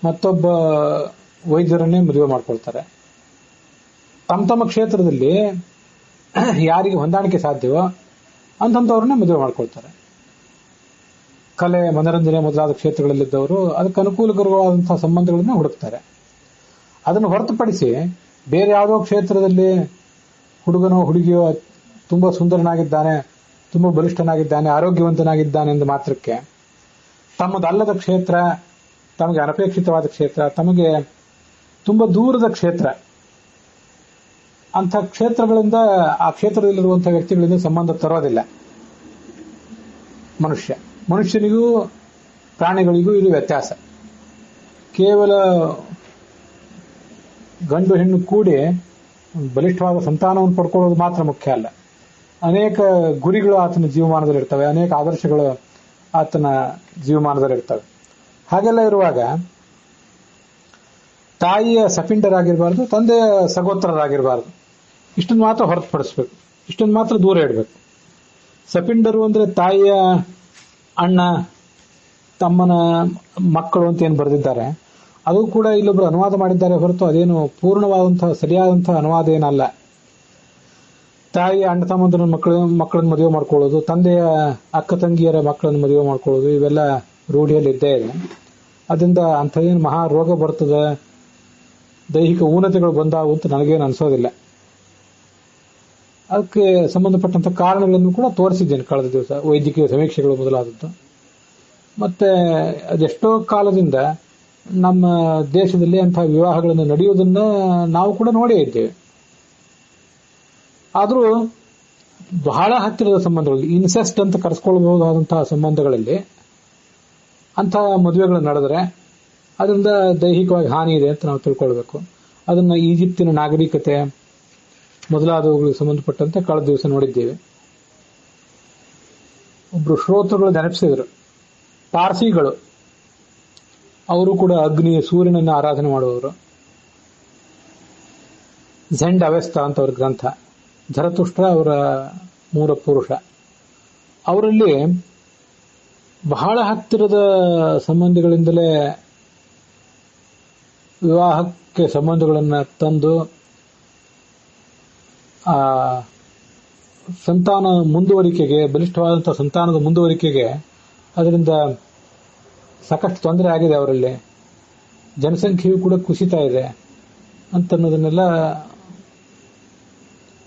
ಮತ್ತೊಬ್ಬ ವೈದ್ಯರನ್ನೇ ಮದುವೆ ಮಾಡ್ಕೊಳ್ತಾರೆ. ತಮ್ಮ ಕ್ಷೇತ್ರದಲ್ಲಿ ಯಾರಿಗೆ ಹೊಂದಾಣಿಕೆ ಸಾಧ್ಯವೋ ಅಂತವ್ರನ್ನೇ ಮದುವೆ ಮಾಡ್ಕೊಳ್ತಾರೆ. ಕಲೆ, ಮನರಂಜನೆ ಮೊದಲಾದ ಕ್ಷೇತ್ರಗಳಲ್ಲಿದ್ದವರು ಅದಕ್ಕೆ ಅನುಕೂಲಕರವಾದಂತಹ ಸಂಬಂಧಗಳನ್ನ ಹುಡುಕ್ತಾರೆ. ಅದನ್ನು ಹೊರತುಪಡಿಸಿ ಬೇರೆ ಯಾವುದೋ ಕ್ಷೇತ್ರದಲ್ಲಿ ಹುಡುಗನೋ ಹುಡುಗಿಯೋ ತುಂಬಾ ಸುಂದರನಾಗಿದ್ದಾನೆ, ತುಂಬಾ ಬಲಿಷ್ಠನಾಗಿದ್ದಾನೆ, ಆರೋಗ್ಯವಂತನಾಗಿದ್ದಾನೆ ಎಂದು ಮಾತ್ರಕ್ಕೆ ತಮ್ಮದಲ್ಲದ ಕ್ಷೇತ್ರ, ತಮಗೆ ಅನಪೇಕ್ಷಿತವಾದ ಕ್ಷೇತ್ರ, ತಮಗೆ ತುಂಬಾ ದೂರದ ಕ್ಷೇತ್ರ, ಅಂಥ ಕ್ಷೇತ್ರಗಳಿಂದ ಆ ಕ್ಷೇತ್ರದಲ್ಲಿರುವಂತಹ ವ್ಯಕ್ತಿಗಳಿಂದ ಸಂಬಂಧ ತರೋದಿಲ್ಲ ಮನುಷ್ಯನಿಗೂ ಪ್ರಾಣಿಗಳಿಗೂ ಇದು ವ್ಯತ್ಯಾಸ. ಕೇವಲ ಗಂಡು ಹೆಣ್ಣು ಕೂಡಿ ಬಲಿಷ್ಠವಾದ ಸಂತಾನವನ್ನು ಪಡ್ಕೊಳ್ಳೋದು ಮಾತ್ರ ಮುಖ್ಯ ಅಲ್ಲ. ಅನೇಕ ಗುರಿಗಳು ಆತನ ಜೀವಮಾನದಲ್ಲಿರ್ತವೆ, ಅನೇಕ ಆದರ್ಶಗಳು ಆತನ ಜೀವಮಾನದಲ್ಲಿರ್ತವೆ. ಹಾಗೆಲ್ಲ ಇರುವಾಗ ತಾಯಿಯ ಸಪಿಂಡರಾಗಿರಬಾರ್ದು, ತಂದೆಯ ಸಗೋತ್ರರಾಗಿರಬಾರ್ದು. ಇಷ್ಟನ್ನು ಮಾತ್ರ ಹೊರತುಪಡಿಸ್ಬೇಕು, ಇಷ್ಟನ್ನು ಮಾತ್ರ ದೂರ ಇಡಬೇಕು. ಸಪಿಂಡರು ಅಂದ್ರೆ ತಾಯಿಯ ಅಣ್ಣ ತಮ್ಮನ ಮಕ್ಕಳು ಅಂತ ಏನು ಬರೆದಿದ್ದಾರೆ, ಅದು ಕೂಡ ಇಲ್ಲೊಬ್ರು ಅನುವಾದ ಮಾಡಿದ್ದಾರೆ ಹೊರತು ಅದೇನು ಪೂರ್ಣವಾದಂತಹ ಸರಿಯಾದಂತಹ ಅನುವಾದ ಏನಲ್ಲ. ತಾಯಿಯ ಅಣ್ಣ ತಮ್ಮಂದಿರ ಮಕ್ಕಳನ್ನು ಮದುವೆ ಮಾಡ್ಕೊಳ್ಳೋದು, ತಂದೆಯ ಅಕ್ಕ ತಂಗಿಯರ ಮಕ್ಕಳನ್ನು ಮದುವೆ ಮಾಡ್ಕೊಳ್ಳೋದು, ಇವೆಲ್ಲ ರೂಢಿಯಲ್ಲಿ ಇದ್ದೇ ಇದೆ. ಅದರಿಂದ ಅಂಥದ್ದೇನು ಮಹಾ ರೋಗ ಬರ್ತದೆ, ದೈಹಿಕ ಊನತೆಗಳು ಬಂದಾವು ಅಂತ ನನಗೇನು ಅನಿಸೋದಿಲ್ಲ. ಅದಕ್ಕೆ ಸಂಬಂಧಪಟ್ಟಂತ ಕಾರಣಗಳನ್ನು ಕೂಡ ತೋರಿಸಿದ್ದೇನೆ ಕಳೆದ ದಿವಸ, ವೈದ್ಯಕೀಯ ಸಮೀಕ್ಷೆಗಳು ಮೊದಲಾದದ್ದು. ಮತ್ತೆ ಅದೆಷ್ಟೋ ಕಾಲದಿಂದ ನಮ್ಮ ದೇಶದಲ್ಲಿ ಅಂತಹ ವಿವಾಹಗಳನ್ನು ನಡೆಯುವುದನ್ನ ನಾವು ಕೂಡ ನೋಡೇ ಇದ್ದೇವೆ. ಆದರೂ ಬಹಳ ಹತ್ತಿರದ ಸಂಬಂಧಗಳಲ್ಲಿ, ಇನ್ಸೆಸ್ಟ್ ಅಂತ ಕರೆಸ್ಕೊಳ್ಬಹುದಾದಂತಹ ಸಂಬಂಧಗಳಲ್ಲಿ ಅಂತಹ ಮದುವೆಗಳು ನಡೆದರೆ ಅದರಿಂದ ದೈಹಿಕವಾಗಿ ಹಾನಿ ಇದೆ ಅಂತ ನಾವು ತಿಳ್ಕೊಳ್ಬೇಕು. ಅದನ್ನ ಈಜಿಪ್ತಿನ ನಾಗರಿಕತೆ ಮೊದಲಾದವುಗಳಿಗೆ ಸಂಬಂಧಪಟ್ಟಂತೆ ಕಳೆದ ದಿವಸ ನೋಡಿದ್ದೇವೆ. ಒಬ್ರು ಶ್ರೋತೃಗಳು ನೆನಪಿಸಿದರು, ಪಾರ್ಸಿಗಳು, ಅವರು ಕೂಡ ಅಗ್ನಿ ಸೂರ್ಯನನ್ನು ಆರಾಧನೆ ಮಾಡುವವರು. ಝೆಂಡ್ ಅವೆಸ್ತಾ ಅಂತ ಅವ್ರ ಗ್ರಂಥ, ಝರತುಷ್ಟ್ರ ಅವರ ಮೂಲ ಪುರುಷ. ಅವರಲ್ಲಿ ಬಹಳ ಹತ್ತಿರದ ಸಂಬಂಧಿಗಳಿಂದಲೇ ವಿವಾಹಕ್ಕೆ ಸಂಬಂಧಗಳನ್ನು ತಂದು ಆ ಸಂತಾನ ಮುಂದುವರಿಕೆಗೆ, ಬಲಿಷ್ಠವಾದಂತಹ ಸಂತಾನದ ಮುಂದುವರಿಕೆಗೆ ಅದರಿಂದ ಸಾಕಷ್ಟು ತೊಂದರೆ ಆಗಿದೆ. ಅವರಲ್ಲಿ ಜನಸಂಖ್ಯೆಯೂ ಕೂಡ ಕುಸಿತಾ ಇದೆ ಅಂತನ್ನೋದನ್ನೆಲ್ಲ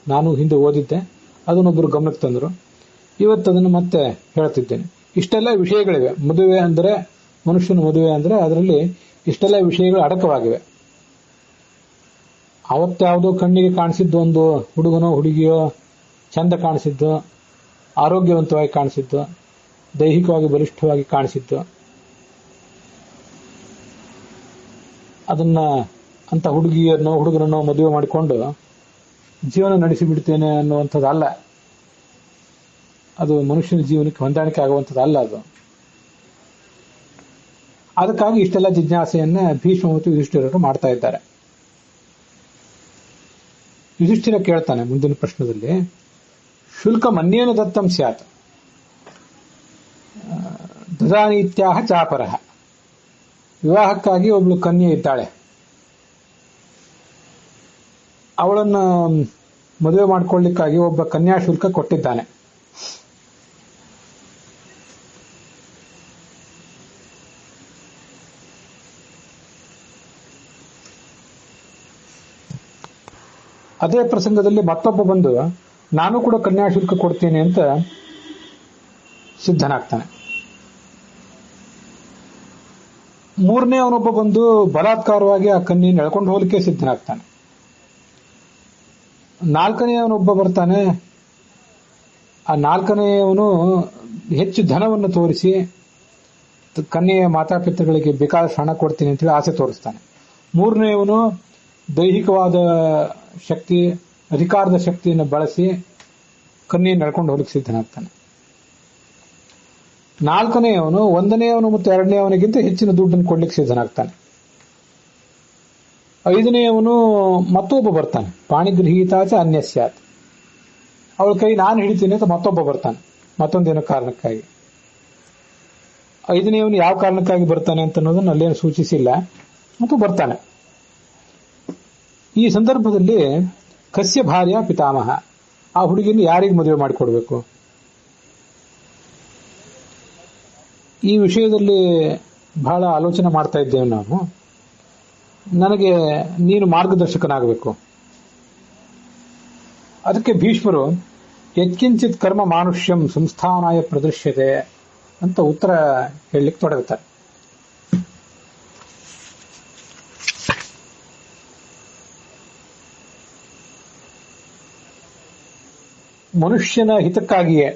ನಾನು ಹಿಂದೆ ಓದಿದ್ದೆ. ಅದನ್ನೊಬ್ಬರು ಗಮನಕ್ಕೆ ತಂದರು. ಇವತ್ತು ಅದನ್ನು ಮತ್ತೆ ಹೇಳ್ತಿದ್ದೇನೆ. ಇಷ್ಟೆಲ್ಲ ವಿಷಯಗಳಿವೆ. ಮದುವೆ ಅಂದರೆ, ಮನುಷ್ಯನ ಮದುವೆ ಅಂದರೆ ಅದರಲ್ಲಿ ಇಷ್ಟೆಲ್ಲ ವಿಷಯಗಳು ಅಡಕವಾಗಿವೆ. ಅವತ್ಯಾವುದೋ ಕಣ್ಣಿಗೆ ಕಾಣಿಸಿದ್ದು ಒಂದು ಹುಡುಗನೋ ಹುಡುಗಿಯೋ ಚಂದ ಕಾಣಿಸಿದ್ದು, ಆರೋಗ್ಯವಂತವಾಗಿ ಕಾಣಿಸಿದ್ದು, ದೈಹಿಕವಾಗಿ ಬಲಿಷ್ಠವಾಗಿ ಕಾಣಿಸಿದ್ದು, ಅದನ್ನ ಅಂತ ಹುಡುಗನನ್ನೋ ಮದುವೆ ಮಾಡಿಕೊಂಡು ಜೀವನ ನಡೆಸಿಬಿಡ್ತೇನೆ ಅನ್ನುವಂಥದ್ದಲ್ಲ. ಅದು ಮನುಷ್ಯನ ಜೀವನಕ್ಕೆ ಹೊಂದಾಣಿಕೆ ಆಗುವಂಥದ್ದಲ್ಲ ಅದು. ಅದಕ್ಕಾಗಿ ಇಷ್ಟೆಲ್ಲ ಜಿಜ್ಞಾಸೆಯನ್ನ ಭೀಷ್ಮ ಮತ್ತು ಯುಧಿಷ್ಠಿರರು ಮಾಡ್ತಾ ಇದ್ದಾರೆ. ಯುಧಿಷ್ಠಿರ ಕೇಳ್ತಾನೆ ಮುಂದಿನ ಪ್ರಶ್ನದಲ್ಲಿ, ಶುಲ್ಕ ಮನ್ಯೇನ ದತ್ತಂ ಸ್ಯಾತ್ ದದಾನೀತ್ಯಾಹ ಚಾಪರಃ. ವಿವಾಹಕ್ಕಾಗಿ ಒಬ್ಳು ಕನ್ಯೆ ಇದ್ದಾಳೆ, ಅವಳನ್ನ ಮದುವೆ ಮಾಡಿಕೊಳ್ಳಿಕ್ಕಾಗಿ ಒಬ್ಬ ಕನ್ಯಾ ಶುಲ್ಕ ಕೊಟ್ಟಿದ್ದಾನೆ. ಅದೇ ಪ್ರಸಂಗದಲ್ಲಿ ಮತ್ತೊಬ್ಬ ಬಂದು ನಾನು ಕೂಡ ಕನ್ಯಾಶುಲ್ಕ ಕೊಡ್ತೀನಿ ಅಂತ ಸಿದ್ಧನಾಗ್ತಾನೆ. ಮೂರನೇ ಅವನೊಬ್ಬ ಬಂದು ಬಲಾತ್ಕಾರವಾಗಿ ಆ ಕನ್ಯೆಯನ್ನು ಎಳ್ಕೊಂಡು ಹೋಗಲಿಕ್ಕೆ ಸಿದ್ಧನಾಗ್ತಾನೆ. ನಾಲ್ಕನೆಯವನೊಬ್ಬ ಬರ್ತಾನೆ. ಆ ನಾಲ್ಕನೆಯವನು ಹೆಚ್ಚು ಧನವನ್ನು ತೋರಿಸಿ ಕನ್ಯೆಯ ಮಾತಾಪಿತೃಗಳಿಗೆ ಬೇಕಾದಷ್ಟು ಹಣ ಕೊಡ್ತೀನಿ ಅಂತೇಳಿ ಆಸೆ ತೋರಿಸ್ತಾನೆ. ಮೂರನೆಯವನು ದೈಹಿಕವಾದ ಶಕ್ತಿ, ಅಧಿಕಾರದ ಶಕ್ತಿಯನ್ನು ಬಳಸಿ ಕನ್ಯೆಯನ್ನು ಎಳ್ಕೊಂಡು ಹೋಗಲಿಕ್ಕೆ ಸಿದ್ಧನಾಗ್ತಾನೆ. ನಾಲ್ಕನೆಯವನು ಒಂದನೆಯವನು ಮತ್ತು ಎರಡನೆಯವನಿಗಿಂತ ಹೆಚ್ಚಿನ ದುಡ್ಡನ್ನು ಕೊಡ್ಲಿಕ್ಕೆ ಸಿದ್ಧನಾಗ್ತಾನೆ. ಐದನೆಯವನು ಮತ್ತೊಬ್ಬ ಬರ್ತಾನೆ. ಪಾಣಿಗೃಹೀತಾಚ ಅನ್ಯಸ್ಯಾತ್, ಅವಳ ಕೈ ನಾನು ಹಿಡಿತೀನಿ ಅಂತ ಮತ್ತೊಬ್ಬ ಬರ್ತಾನೆ, ಮತ್ತೊಂದೇನೋ ಕಾರಣಕ್ಕಾಗಿ. ಐದನೆಯವನು ಯಾವ ಕಾರಣಕ್ಕಾಗಿ ಬರ್ತಾನೆ ಅಂತ ಅನ್ನೋದನ್ನು ಅಲ್ಲೇನು ಸೂಚಿಸಿಲ್ಲ, ಮತ್ತು ಬರ್ತಾನೆ. ಈ ಸಂದರ್ಭದಲ್ಲಿ ಕಸ್ಯ ಭಾರ್ಯ ಪಿತಾಮಹ, ಆ ಹುಡುಗಿನ ಯಾರಿಗೆ ಮದುವೆ ಮಾಡಿಕೊಡ್ಬೇಕು? ಈ ವಿಷಯದಲ್ಲಿ ಬಹಳ ಆಲೋಚನೆ ಮಾಡ್ತಾ ಇದ್ದೇವೆ ನಾವು. ನನಗೆ ನೀನು ಮಾರ್ಗದರ್ಶಕನಾಗಬೇಕು. ಅದಕ್ಕೆ ಭೀಷ್ಮರು ಯತ್ಕಿಂಚಿತ್ ಕರ್ಮ ಮಾನುಷ್ಯಂ ಸಂಸ್ಥಾನಾಯ ಪ್ರದೃಶ್ಯತೆ ಅಂತ ಉತ್ತರ ಹೇಳಲಿಕ್ಕೆ ತೊಡಗುತ್ತಾರೆ. ಮನುಷ್ಯನ ಹಿತಕ್ಕಾಗಿಯೇ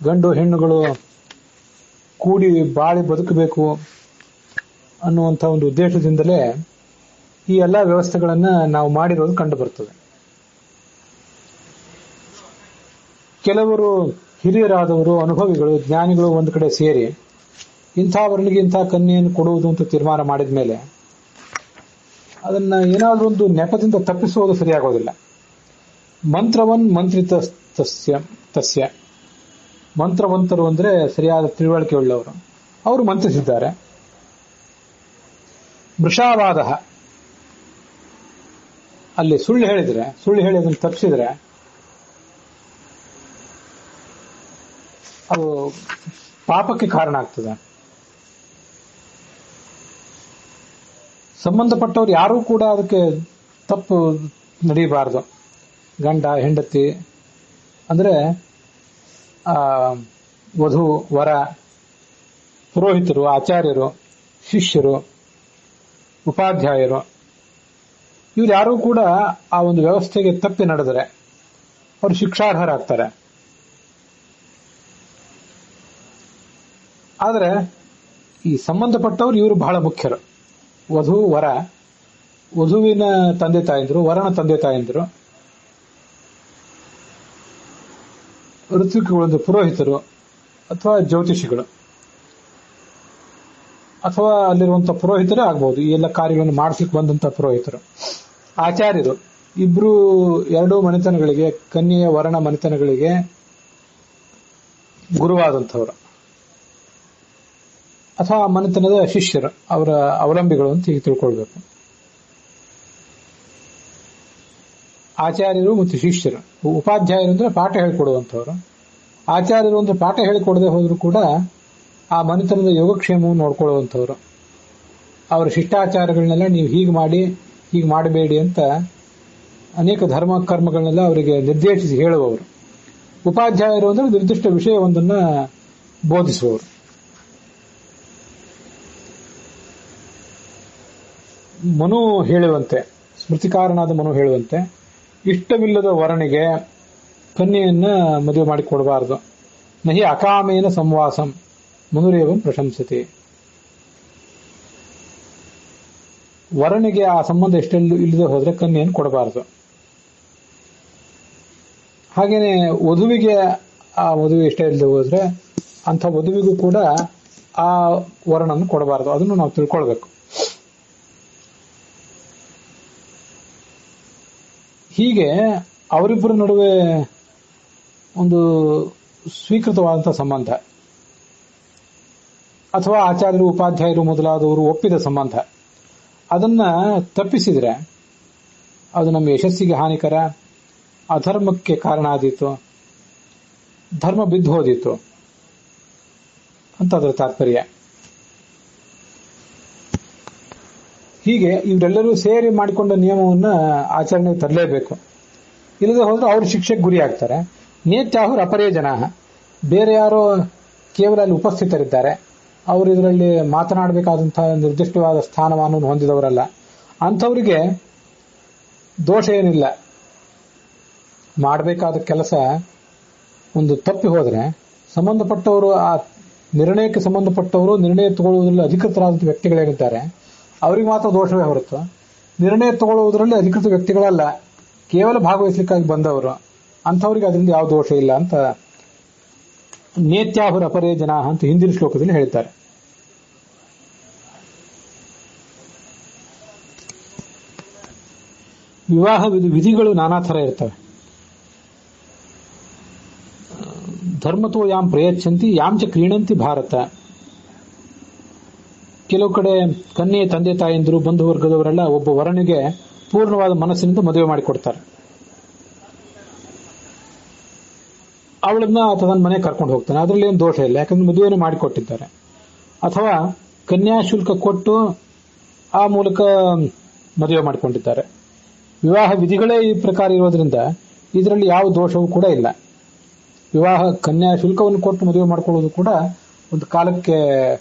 ಗಂಡು ಹೆಣ್ಣುಗಳು ಕೂಡಿ ಬಾಳಿ ಬದುಕಬೇಕು ಅನ್ನುವಂಥ ಒಂದು ಉದ್ದೇಶದಿಂದಲೇ ಈ ಎಲ್ಲ ವ್ಯವಸ್ಥೆಗಳನ್ನು ನಾವು ಮಾಡಿರೋದು ಕಂಡು ಬರ್ತದೆ. ಕೆಲವರು ಹಿರಿಯರಾದವರು, ಅನುಭವಿಗಳು, ಜ್ಞಾನಿಗಳು ಒಂದು ಕಡೆ ಸೇರಿ ಇಂಥ ವರ್ಣಿಗೆ ಇಂಥ ಕನ್ಯೆಯನ್ನು ಕೊಡುವುದು ಅಂತ ತೀರ್ಮಾನ ಮಾಡಿದ ಮೇಲೆ ಅದನ್ನ ಏನಾದರೂ ಒಂದು ನೆಪದಿಂದ ತಪ್ಪಿಸುವುದು ಸರಿಯಾಗೋದಿಲ್ಲ. ಮಂತ್ರವನ್ ಮಂತ್ರಿತ ತಸ್ಯ, ಮಂತ್ರವಂತರು ಅಂದ್ರೆ ಸರಿಯಾದ ತಿಳುವಳಿಕೆ ಉಳ್ಳವರು, ಅವರು ಮಂತ್ರಿಸಿದ್ದಾರೆ. ಮೃಷಾವಾದ, ಅಲ್ಲಿ ಸುಳ್ಳು ಹೇಳಿ ಅದನ್ನು ತಪ್ಪಿಸಿದ್ರೆ ಅದು ಪಾಪಕ್ಕೆ ಕಾರಣ ಆಗ್ತದೆ. ಸಂಬಂಧಪಟ್ಟವ್ರು ಯಾರೂ ಕೂಡ ಅದಕ್ಕೆ ತಪ್ಪು ನಡೆಯಬಾರದು. ಗಂಡ ಹೆಂಡತಿ ಅಂದ್ರೆ ವಧು ವರ, ಪುರೋಹಿತರು, ಆಚಾರ್ಯರು, ಶಿಷ್ಯರು, ಉಪಾಧ್ಯಾಯರು, ಇವ್ರು ಯಾರೂ ಕೂಡ ಆ ಒಂದು ವ್ಯವಸ್ಥೆಗೆ ತಪ್ಪಿ ನಡೆದರೆ ಅವರು ಶಿಕ್ಷಾರ್ಹರಾಗ್ತಾರೆ. ಆದರೆ ಈ ಸಂಬಂಧಪಟ್ಟವರು ಇವರು ಬಹಳ ಮುಖ್ಯರು. ವಧು ವರ, ವಧುವಿನ ತಂದೆ ತಾಯಂದಿರು, ವರನ ತಂದೆ ತಾಯಂದಿರು, ಋತ್ವಿಕಗಳು, ಪುರೋಹಿತರು ಅಥವಾ ಜ್ಯೋತಿಷಿಗಳು ಅಥವಾ ಅಲ್ಲಿರುವಂತಹ ಪುರೋಹಿತರೇ ಆಗ್ಬಹುದು. ಈ ಎಲ್ಲ ಕಾರ್ಯಗಳನ್ನು ಮಾಡಿಸ್ಲಿಕ್ಕೆ ಬಂದಂತಹ ಪುರೋಹಿತರು, ಆಚಾರ್ಯರು, ಇಬ್ರು ಎರಡೂ ಮನೆತನಗಳಿಗೆ, ಕನ್ಯೆಯ ವರಣ ಮನೆತನಗಳಿಗೆ ಗುರುವಾದಂಥವರು ಅಥವಾ ಮನೆತನದ ಶಿಷ್ಯರು, ಅವರ ಅವಲಂಬಿಗಳು ಅಂತ ಹೀಗೆ ತಿಳ್ಕೊಳ್ಬೇಕು. ಆಚಾರ್ಯರು ಮತ್ತು ಶಿಷ್ಯರು. ಉಪಾಧ್ಯಾಯರು ಅಂದ್ರೆ ಪಾಠ ಹೇಳಿಕೊಡುವಂಥವ್ರು. ಆಚಾರ್ಯರು ಅಂದ್ರೆ ಪಾಠ ಹೇಳಿಕೊಡದೆ ಹೋದ್ರು ಕೂಡ ಆ ಮನೆತನದ ಯೋಗಕ್ಷೇಮವನ್ನು ನೋಡ್ಕೊಳ್ಳುವಂಥವ್ರು. ಅವರ ಶಿಷ್ಟಾಚಾರಗಳನ್ನೆಲ್ಲ ನೀವು ಹೀಗೆ ಮಾಡಿ, ಹೀಗೆ ಮಾಡಬೇಡಿ ಅಂತ ಅನೇಕ ಧರ್ಮ ಕರ್ಮಗಳನ್ನೆಲ್ಲ ಅವರಿಗೆ ನಿರ್ದೇಶಿಸಿ ಹೇಳುವವರು. ಉಪಾಧ್ಯಾಯರು ಅಂದ್ರೆ ನಿರ್ದಿಷ್ಟ ವಿಷಯವೊಂದನ್ನ ಬೋಧಿಸುವವರು. ಮನು ಹೇಳುವಂತೆ, ಸ್ಮೃತಿಕಾರನಾದ ಮನು ಹೇಳುವಂತೆ, ಇಷ್ಟವಿಲ್ಲದ ವರನಿಗೆ ಕನ್ಯೆಯನ್ನ ಮದುವೆ ಮಾಡಿಕೊಡಬಾರದು. ನಹಿ ಅಕಾಮೇನ ಸಂವಾಸಂ ಮನುರೇವಂ ಪ್ರಶಂಸತೆ. ವರನಿಗೆ ಆ ಸಂಬಂಧ ಇಷ್ಟೆಲ್ಲೂ ಇಲ್ಲದೆ ಹೋದ್ರೆ ಕನ್ಯೆಯನ್ನು ಕೊಡಬಾರದು. ಹಾಗೇನೆ ವಧುವಿಗೆ ಆ ಮದುವೆ ಇಷ್ಟ ಇಲ್ಲದೆ ಹೋದ್ರೆ ಅಂಥ ವಧುವಿಗೂ ಕೂಡ ಆ ವರನನ್ನು ಕೊಡಬಾರದು. ಅದನ್ನು ನಾವು ತಿಳ್ಕೊಳ್ಬೇಕು. ಹೀಗೆ ಅವರಿಬ್ಬರ ನಡುವೆ ಒಂದು ಸ್ವೀಕೃತವಾದಂತಹ ಸಂಬಂಧ ಅಥವಾ ಆಚಾರ್ಯರು, ಉಪಾಧ್ಯಾಯರು ಮೊದಲಾದವರು ಒಪ್ಪಿದ ಸಂಬಂಧ, ಅದನ್ನ ತಪ್ಪಿಸಿದ್ರೆ ಅದು ನಮ್ಮ ಯಶಸ್ಸಿಗೆ ಹಾನಿಕರ, ಅಧರ್ಮಕ್ಕೆ ಕಾರಣ ಆದೀತು, ಧರ್ಮ ಬಿದ್ದು ಹೋದೀತು ಅಂತ ಅದರ ತಾತ್ಪರ್ಯ. ಹೀಗೆ ಇವರೆಲ್ಲರೂ ಸೇರಿ ಮಾಡಿಕೊಂಡ ನಿಯಮವನ್ನ ಆಚರಣೆಗೆ ತರಲೇಬೇಕು. ಇಲ್ಲದೆ ಹೋದ್ರೆ ಅವರು ಶಿಕ್ಷೆಗೆ ಗುರಿ ಆಗ್ತಾರೆ. ನೇತ್ಯಾಹುರ್ ಅಪರೇ ಜನ, ಬೇರೆ ಯಾರೋ ಕೇವಲ ಅಲ್ಲಿ ಉಪಸ್ಥಿತರಿದ್ದಾರೆ, ಅವರು ಇದರಲ್ಲಿ ಮಾತನಾಡಬೇಕಾದಂತಹ ನಿರ್ದಿಷ್ಟವಾದ ಸ್ಥಾನಮಾನವನ್ನು ಹೊಂದಿದವರಲ್ಲ. ಅಂಥವರಿಗೆ ದೋಷ ಏನಿಲ್ಲ. ಮಾಡಬೇಕಾದ ಕೆಲಸ ಒಂದು ತಪ್ಪಿ ಹೋದ್ರೆ ಸಂಬಂಧಪಟ್ಟವರು, ಆ ನಿರ್ಣಯಕ್ಕೆ ಸಂಬಂಧಪಟ್ಟವರು, ನಿರ್ಣಯ ತಗೊಳ್ಳುವುದರಲ್ಲಿ ಅಧಿಕೃತರಾದಂಥ ವ್ಯಕ್ತಿಗಳೇನಿದ್ದಾರೆ ಅವರಿಗೆ ಮಾತ್ರ ದೋಷವೇ ಹೊರತು ನಿರ್ಣಯ ತಗೊಳ್ಳುವುದರಲ್ಲಿ ಅಧಿಕೃತ ವ್ಯಕ್ತಿಗಳಲ್ಲ, ಕೇವಲ ಭಾಗವಹಿಸಲಿಕ್ಕಾಗಿ ಬಂದವರು, ಅಂಥವ್ರಿಗೆ ಅದರಿಂದ ಯಾವ ದೋಷ ಇಲ್ಲ ಅಂತ ನೇತ್ಯಾಹುರ ಅಪರೇ ಜನ ಅಂತ ಹಿಂದಿನ ಶ್ಲೋಕದಲ್ಲಿ ಹೇಳ್ತಾರೆ. ವಿವಾಹ ವಿಧಿಗಳು ನಾನಾ ಥರ ಇರ್ತವೆ. ಧರ್ಮತೋ ಯಾಂ ಪ್ರಯಚ್ಛಂತಿ ಯಾಂಚ ಕ್ರೀಣಂತಿ ಭಾರತ. ಕೆಲವು ಕಡೆ ಕನ್ಯೆ ತಂದೆ ತಾಯಂದಿರು ಬಂಧು ವರ್ಗದವರೆಲ್ಲ ಒಬ್ಬ ವರನಿಗೆ ಪೂರ್ಣವಾದ ಮನಸ್ಸಿನಿಂದ ಮದುವೆ ಮಾಡಿಕೊಡ್ತಾರೆ. ಅವಳನ್ನ ತನ್ನ ಮನೆ ಕರ್ಕೊಂಡು ಹೋಗ್ತಾನೆ, ಅದರಲ್ಲಿ ಏನು ದೋಷ ಇಲ್ಲ, ಯಾಕಂದ್ರೆ ಮದುವೆಯನ್ನು ಮಾಡಿಕೊಟ್ಟಿದ್ದಾರೆ. ಅಥವಾ ಕನ್ಯಾಶುಲ್ಕ ಕೊಟ್ಟು ಆ ಮೂಲಕ ಮದುವೆ ಮಾಡಿಕೊಂಡಿದ್ದಾರೆ. ವಿವಾಹ ವಿಧಿಗಳೇ ಈ ಪ್ರಕಾರ ಇರೋದ್ರಿಂದ ಇದರಲ್ಲಿ ಯಾವ ದೋಷವೂ ಕೂಡ ಇಲ್ಲ. ವಿವಾಹ ಕನ್ಯಾ ಶುಲ್ಕವನ್ನು ಕೊಟ್ಟು ಮದುವೆ ಮಾಡಿಕೊಳ್ಳೋದು ಕೂಡ ಒಂದು ಕಾಲಕ್ಕೆ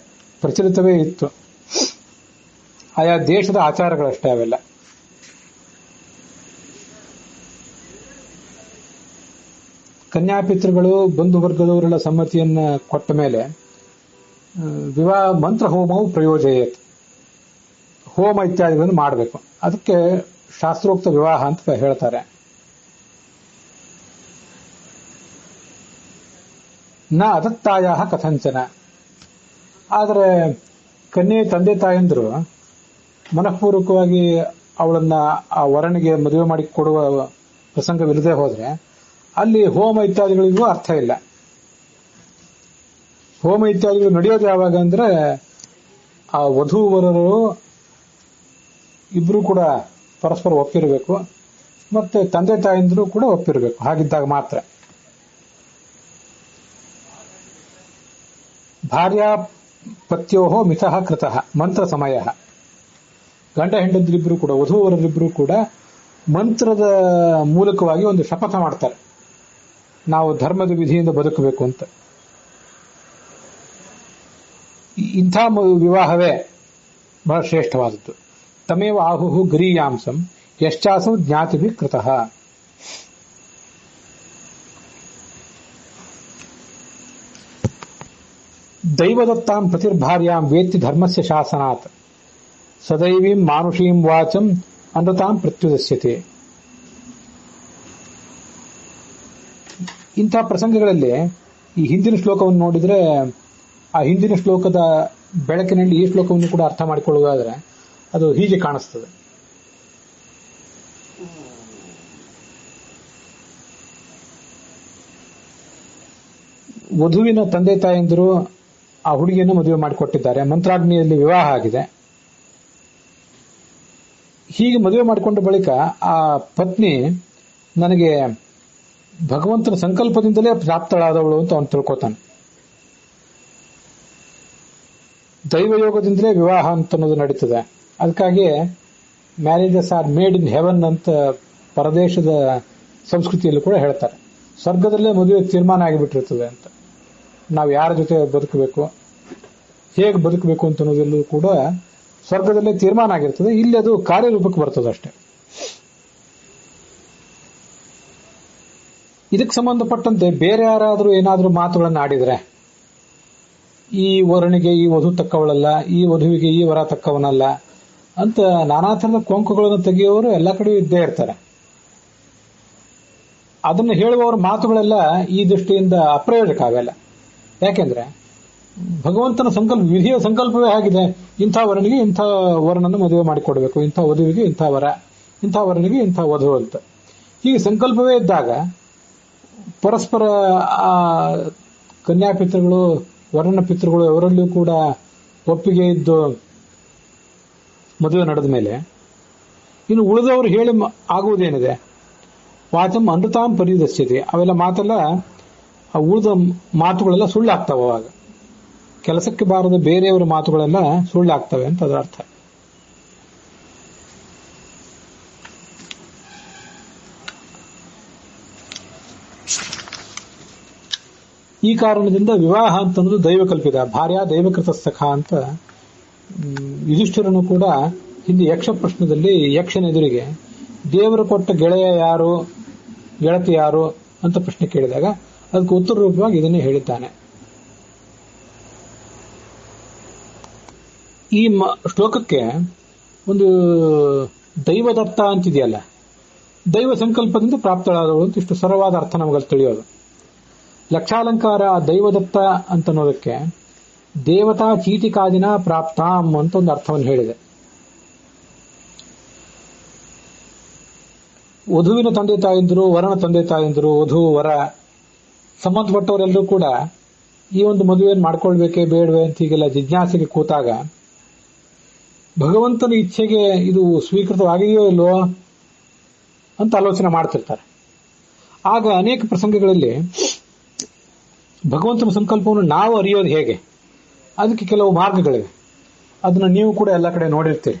ಪ್ರಚಲಿತವೇ ಇತ್ತು. ಆಯಾ ದೇಶದ ಆಚಾರಗಳಷ್ಟೇ ಅವೆಲ್ಲ. ಕನ್ಯಾಪಿತೃಗಳು ಬಂಧು ವರ್ಗದವರೆಲ್ಲ ಸಮ್ಮತಿಯನ್ನ ಕೊಟ್ಟ ಮೇಲೆ ವಿವಾಹ ಮಂತ್ರ ಹೋಮವು ಪ್ರಯೋಜಯತ್, ಹೋಮ ಇತ್ಯಾದಿಗಳನ್ನು ಮಾಡಬೇಕು. ಅದಕ್ಕೆ ಶಾಸ್ತ್ರೋಕ್ತ ವಿವಾಹ ಅಂತ ಹೇಳ್ತಾರೆ. ನ ಅದತ್ತಾಯ ಕಥಂಚನ. ಆದರೆ ಕನ್ಯೆ ತಂದೆ ತಾಯಂದ್ರು ಮನಃಪೂರ್ವಕವಾಗಿ ಅವಳನ್ನ ಆ ವರನಿಗೆ ಮದುವೆ ಮಾಡಿ ಕೊಡುವ ಪ್ರಸಂಗವಿಲ್ಲದೆ ಹೋದ್ರೆ ಅಲ್ಲಿ ಹೋಮ ಇತ್ಯಾದಿಗಳಿಗೂ ಅರ್ಥ ಇಲ್ಲ. ಹೋಮ ಇತ್ಯಾದಿಗಳು ನಡೆಯೋದು ಯಾವಾಗ ಅಂದ್ರೆ ಆ ವಧೂವರರು ಇಬ್ರು ಕೂಡ ಪರಸ್ಪರ ಒಪ್ಪಿರಬೇಕು, ಮತ್ತೆ ತಂದೆ ತಾಯಂದ್ರು ಕೂಡ ಒಪ್ಪಿರಬೇಕು. ಹಾಗಿದ್ದಾಗ ಮಾತ್ರ. ಭಾರ್ಯಾ ಪತ್ಯೋಹೋ ಮಿತಃ ಕೃತಃ ಮಂತ್ರ ಸಮಯ. ಗಂಡ ಹೆಂಡಂದ್ರಿಬ್ರು ಕೂಡ, ವಧೂವರರಿಬ್ರು ಕೂಡ ಮಂತ್ರದ ಮೂಲಕವಾಗಿ ಒಂದು ಶಪಥ ಮಾಡ್ತಾರೆ, ನಾವು ಧರ್ಮದ ವಿಧಿಯಿಂದ ಬದುಕಬೇಕು ಅಂತ. ಇಂಥ ವಿವಾಹವೇ ಬಹಳ ಶ್ರೇಷ್ಠವಾದದ್ದು. ತಮೇವ ಆಹುಹು ಗರೀಯಾಂಸಂ ಯಶ್ಚಾಸಂ ಜ್ಞಾತಿಭಿ ಕೃತಃ. ದೈವದತ್ತಾಂ ಪ್ರತಿರ್ಭಾರ್ಯಾಂ ವೇತ್ತಿ ಧರ್ಮಸ್ಯ ಶಾಸನಾತ್ ಸದೈವೀಂ ಮಾನುಷೀಂ ವಾಚಂ ಅನೃತಾಂ ಪ್ರತ್ಯುದಸ್ಯತೆ. ಇಂಥ ಪ್ರಸಂಗಗಳಲ್ಲಿ ಈ ಹಿಂದಿನ ಶ್ಲೋಕವನ್ನು ನೋಡಿದ್ರೆ ಆ ಹಿಂದಿನ ಶ್ಲೋಕದ ಬೆಳಕಿನಲ್ಲಿ ಈ ಶ್ಲೋಕವನ್ನು ಕೂಡ ಅರ್ಥ ಮಾಡಿಕೊಳ್ಳುವುದಾದ್ರೆ ಅದು ಹೀಗೆ ಕಾಣಿಸ್ತದೆ. ವಧುವಿನ ತಂದೆ ತಾಯಂದಿರು ಆ ಹುಡುಗಿಯನ್ನು ಮದುವೆ ಮಾಡಿಕೊಟ್ಟಿದ್ದಾರೆ, ಮಂತ್ರಾಗ್ನಿಯಲ್ಲಿ ವಿವಾಹ ಆಗಿದೆ. ಹೀಗೆ ಮದುವೆ ಮಾಡಿಕೊಂಡ ಬಳಿಕ ಆ ಪತ್ನಿ ನನಗೆ ಭಗವಂತನ ಸಂಕಲ್ಪದಿಂದಲೇ ಪ್ರಾಪ್ತಳಾದವಳು ಅಂತ ಅವನು ತಿಳ್ಕೊತಾನೆ. ದೈವಯೋಗದಿಂದಲೇ ವಿವಾಹ ಅಂತ ಅನ್ನೋದು ನಡೀತದೆ. ಅದಕ್ಕಾಗಿ marriages are made in heaven ಅಂತ ಪರದೇಶದ ಸಂಸ್ಕೃತಿಯಲ್ಲೂ ಕೂಡ ಹೇಳ್ತಾರೆ. ಸ್ವರ್ಗದಲ್ಲೇ ಮದುವೆ ತೀರ್ಮಾನ ಆಗಿಬಿಟ್ಟಿರ್ತದೆ ಅಂತ. ನಾವು ಯಾರ ಜೊತೆ ಬದುಕಬೇಕು, ಹೇಗೆ ಬದುಕಬೇಕು ಅಂತ ಅನ್ನೋದಲ್ಲೂ ಕೂಡ ಸ್ವರ್ಗದಲ್ಲೇ ತೀರ್ಮಾನ ಆಗಿರ್ತದೆ. ಇಲ್ಲಿ ಅದು ಕಾರ್ಯರೂಪಕ್ಕೆ ಬರ್ತದೆ ಅಷ್ಟೇ. ಇದಕ್ಕೆ ಸಂಬಂಧಪಟ್ಟಂತೆ ಬೇರೆ ಯಾರಾದರೂ ಏನಾದರೂ ಮಾತುಗಳನ್ನು ಆಡಿದ್ರೆ, ಈ ವರನಿಗೆ ಈ ವಧು ತಕ್ಕವಳಲ್ಲ, ಈ ವಧುವಿಗೆ ಈ ವರ ತಕ್ಕವನಲ್ಲ ಅಂತ ನಾನಾ ಥರದ ಕೊಂಕುಗಳನ್ನು ತೆಗೆಯುವವರು ಎಲ್ಲ ಕಡೆಯೂ ಇದ್ದೇ ಇರ್ತಾರೆ. ಅದನ್ನು ಹೇಳುವವರ ಮಾತುಗಳೆಲ್ಲ ಈ ದೃಷ್ಟಿಯಿಂದ ಅಪ್ರಯೋಜಕ ಅವೆಲ್ಲ. ಯಾಕೆಂದ್ರೆ ಭಗವಂತನ ಸಂಕಲ್ಪ, ವಿಧಿಯ ಸಂಕಲ್ಪವೇ ಆಗಿದೆ, ಇಂಥ ವರನಿಗೆ ಇಂಥ ವರನನ್ನು ಮದುವೆ ಮಾಡಿಕೊಡ್ಬೇಕು, ಇಂಥ ವಧುವಿಗೆ ಇಂಥ ವರ, ಇಂಥ ವರನಿಗೆ ಇಂಥ ವಧು ಅಂತ. ಹೀಗೆ ಸಂಕಲ್ಪವೇ ಇದ್ದಾಗ ಪರಸ್ಪರ ಆ ಕನ್ಯಾಪಿತೃಗಳು ವರನ ಪಿತೃಗಳು ಅವರಲ್ಲಿಯೂ ಕೂಡ ಒಪ್ಪಿಗೆ ಇದ್ದು ಮದುವೆ ನಡೆದ ಮೇಲೆ ಇನ್ನು ಉಳಿದವರು ಹೇಳಿ ಆಗುವುದೇನಿದೆ? ವಾಚಂ ಅನೃತಾಂ ಪರಿದಸ್ಯತೆ. ಅವೆಲ್ಲ ಮಾತೆಲ್ಲ ಉಳಿದ ಮಾತುಗಳೆಲ್ಲ ಸುಳ್ಳಾಗ್ತವೆ. ಅವಾಗ ಕೆಲಸಕ್ಕೆ ಬಾರದ ಬೇರೆಯವರ ಮಾತುಗಳೆಲ್ಲ ಸುಳ್ಳಾಗ್ತವೆ ಅಂತ ಅದರ ಅರ್ಥ. ಈ ಕಾರಣದಿಂದ ವಿವಾಹ ಅಂತ ಅನ್ನೋದು ದೈವಕಲ್ಪಿತ, ಭಾರ್ಯ ದೈವಕೃತ ಸಖ ಅಂತ ಯುಧಿಷ್ಠಿರನು ಕೂಡ ಹಿಂದೆ ಯಕ್ಷ ಪ್ರಶ್ನದಲ್ಲಿ ಯಕ್ಷನ ಎದುರಿಗೆ ದೇವರು ಕೊಟ್ಟ ಗೆಳೆಯ ಯಾರು, ಗೆಳತಿ ಯಾರು ಅಂತ ಪ್ರಶ್ನೆ ಕೇಳಿದಾಗ ಅದಕ್ಕೆ ಉತ್ತರ ರೂಪವಾಗಿ ಇದನ್ನೇ ಹೇಳಿದ್ದಾನೆ. ಈ ಶ್ಲೋಕಕ್ಕೆ ಒಂದು ದೈವದತ್ತ ಅಂತಿದೆಯಲ್ಲ, ದೈವ ಸಂಕಲ್ಪದಿಂದ ಪ್ರಾಪ್ತಳಾದವಳು ಅಂತ ಇಷ್ಟು ಸರಳವಾದ ಅರ್ಥ ನಮಗಲ್ಲಿ ತಿಳಿಯೋದು. ಲಕ್ಷಾಲಂಕಾರ ದೈವದತ್ತ ಅಂತ ಅನ್ನೋದಕ್ಕೆ ದೇವತಾ ಚೀಟಿಕಾದಿನ ಪ್ರಾಪ್ತಾಂ ಅಂತ ಒಂದು ಅರ್ಥವನ್ನು ಹೇಳಿದೆ. ವಧುವಿನ ತಂದೆ ತಾಯಂದಿರು, ವರನ ತಂದೆ ತಾಯಂದಿರು, ವಧು ವರ ಸಂಬಂಧಪಟ್ಟವರೆಲ್ಲರೂ ಕೂಡ ಈ ಒಂದು ಮದುವೆಯನ್ನು ಮಾಡ್ಕೊಳ್ಬೇಕೇ ಬೇಡವೆ ಅಂತ ಹೀಗೆಲ್ಲ ಜಿಜ್ಞಾಸೆಗೆ ಕೂತಾಗ ಭಗವಂತನ ಇಚ್ಛೆಗೆ ಇದು ಸ್ವೀಕೃತವಾಗಿದೆಯೋ ಇಲ್ವೋ ಅಂತ ಆಲೋಚನೆ ಮಾಡ್ತಿರ್ತಾರೆ. ಆಗ ಅನೇಕ ಪ್ರಸಂಗಗಳಲ್ಲಿ ಭಗವಂತನ ಸಂಕಲ್ಪವನ್ನು ನಾವು ಅರಿಯೋದು ಹೇಗೆ, ಅದಕ್ಕೆ ಕೆಲವು ಮಾರ್ಗಗಳಿವೆ. ಅದನ್ನು ನೀವು ಕೂಡ ಎಲ್ಲ ಕಡೆ ನೋಡಿರ್ತೀರಿ.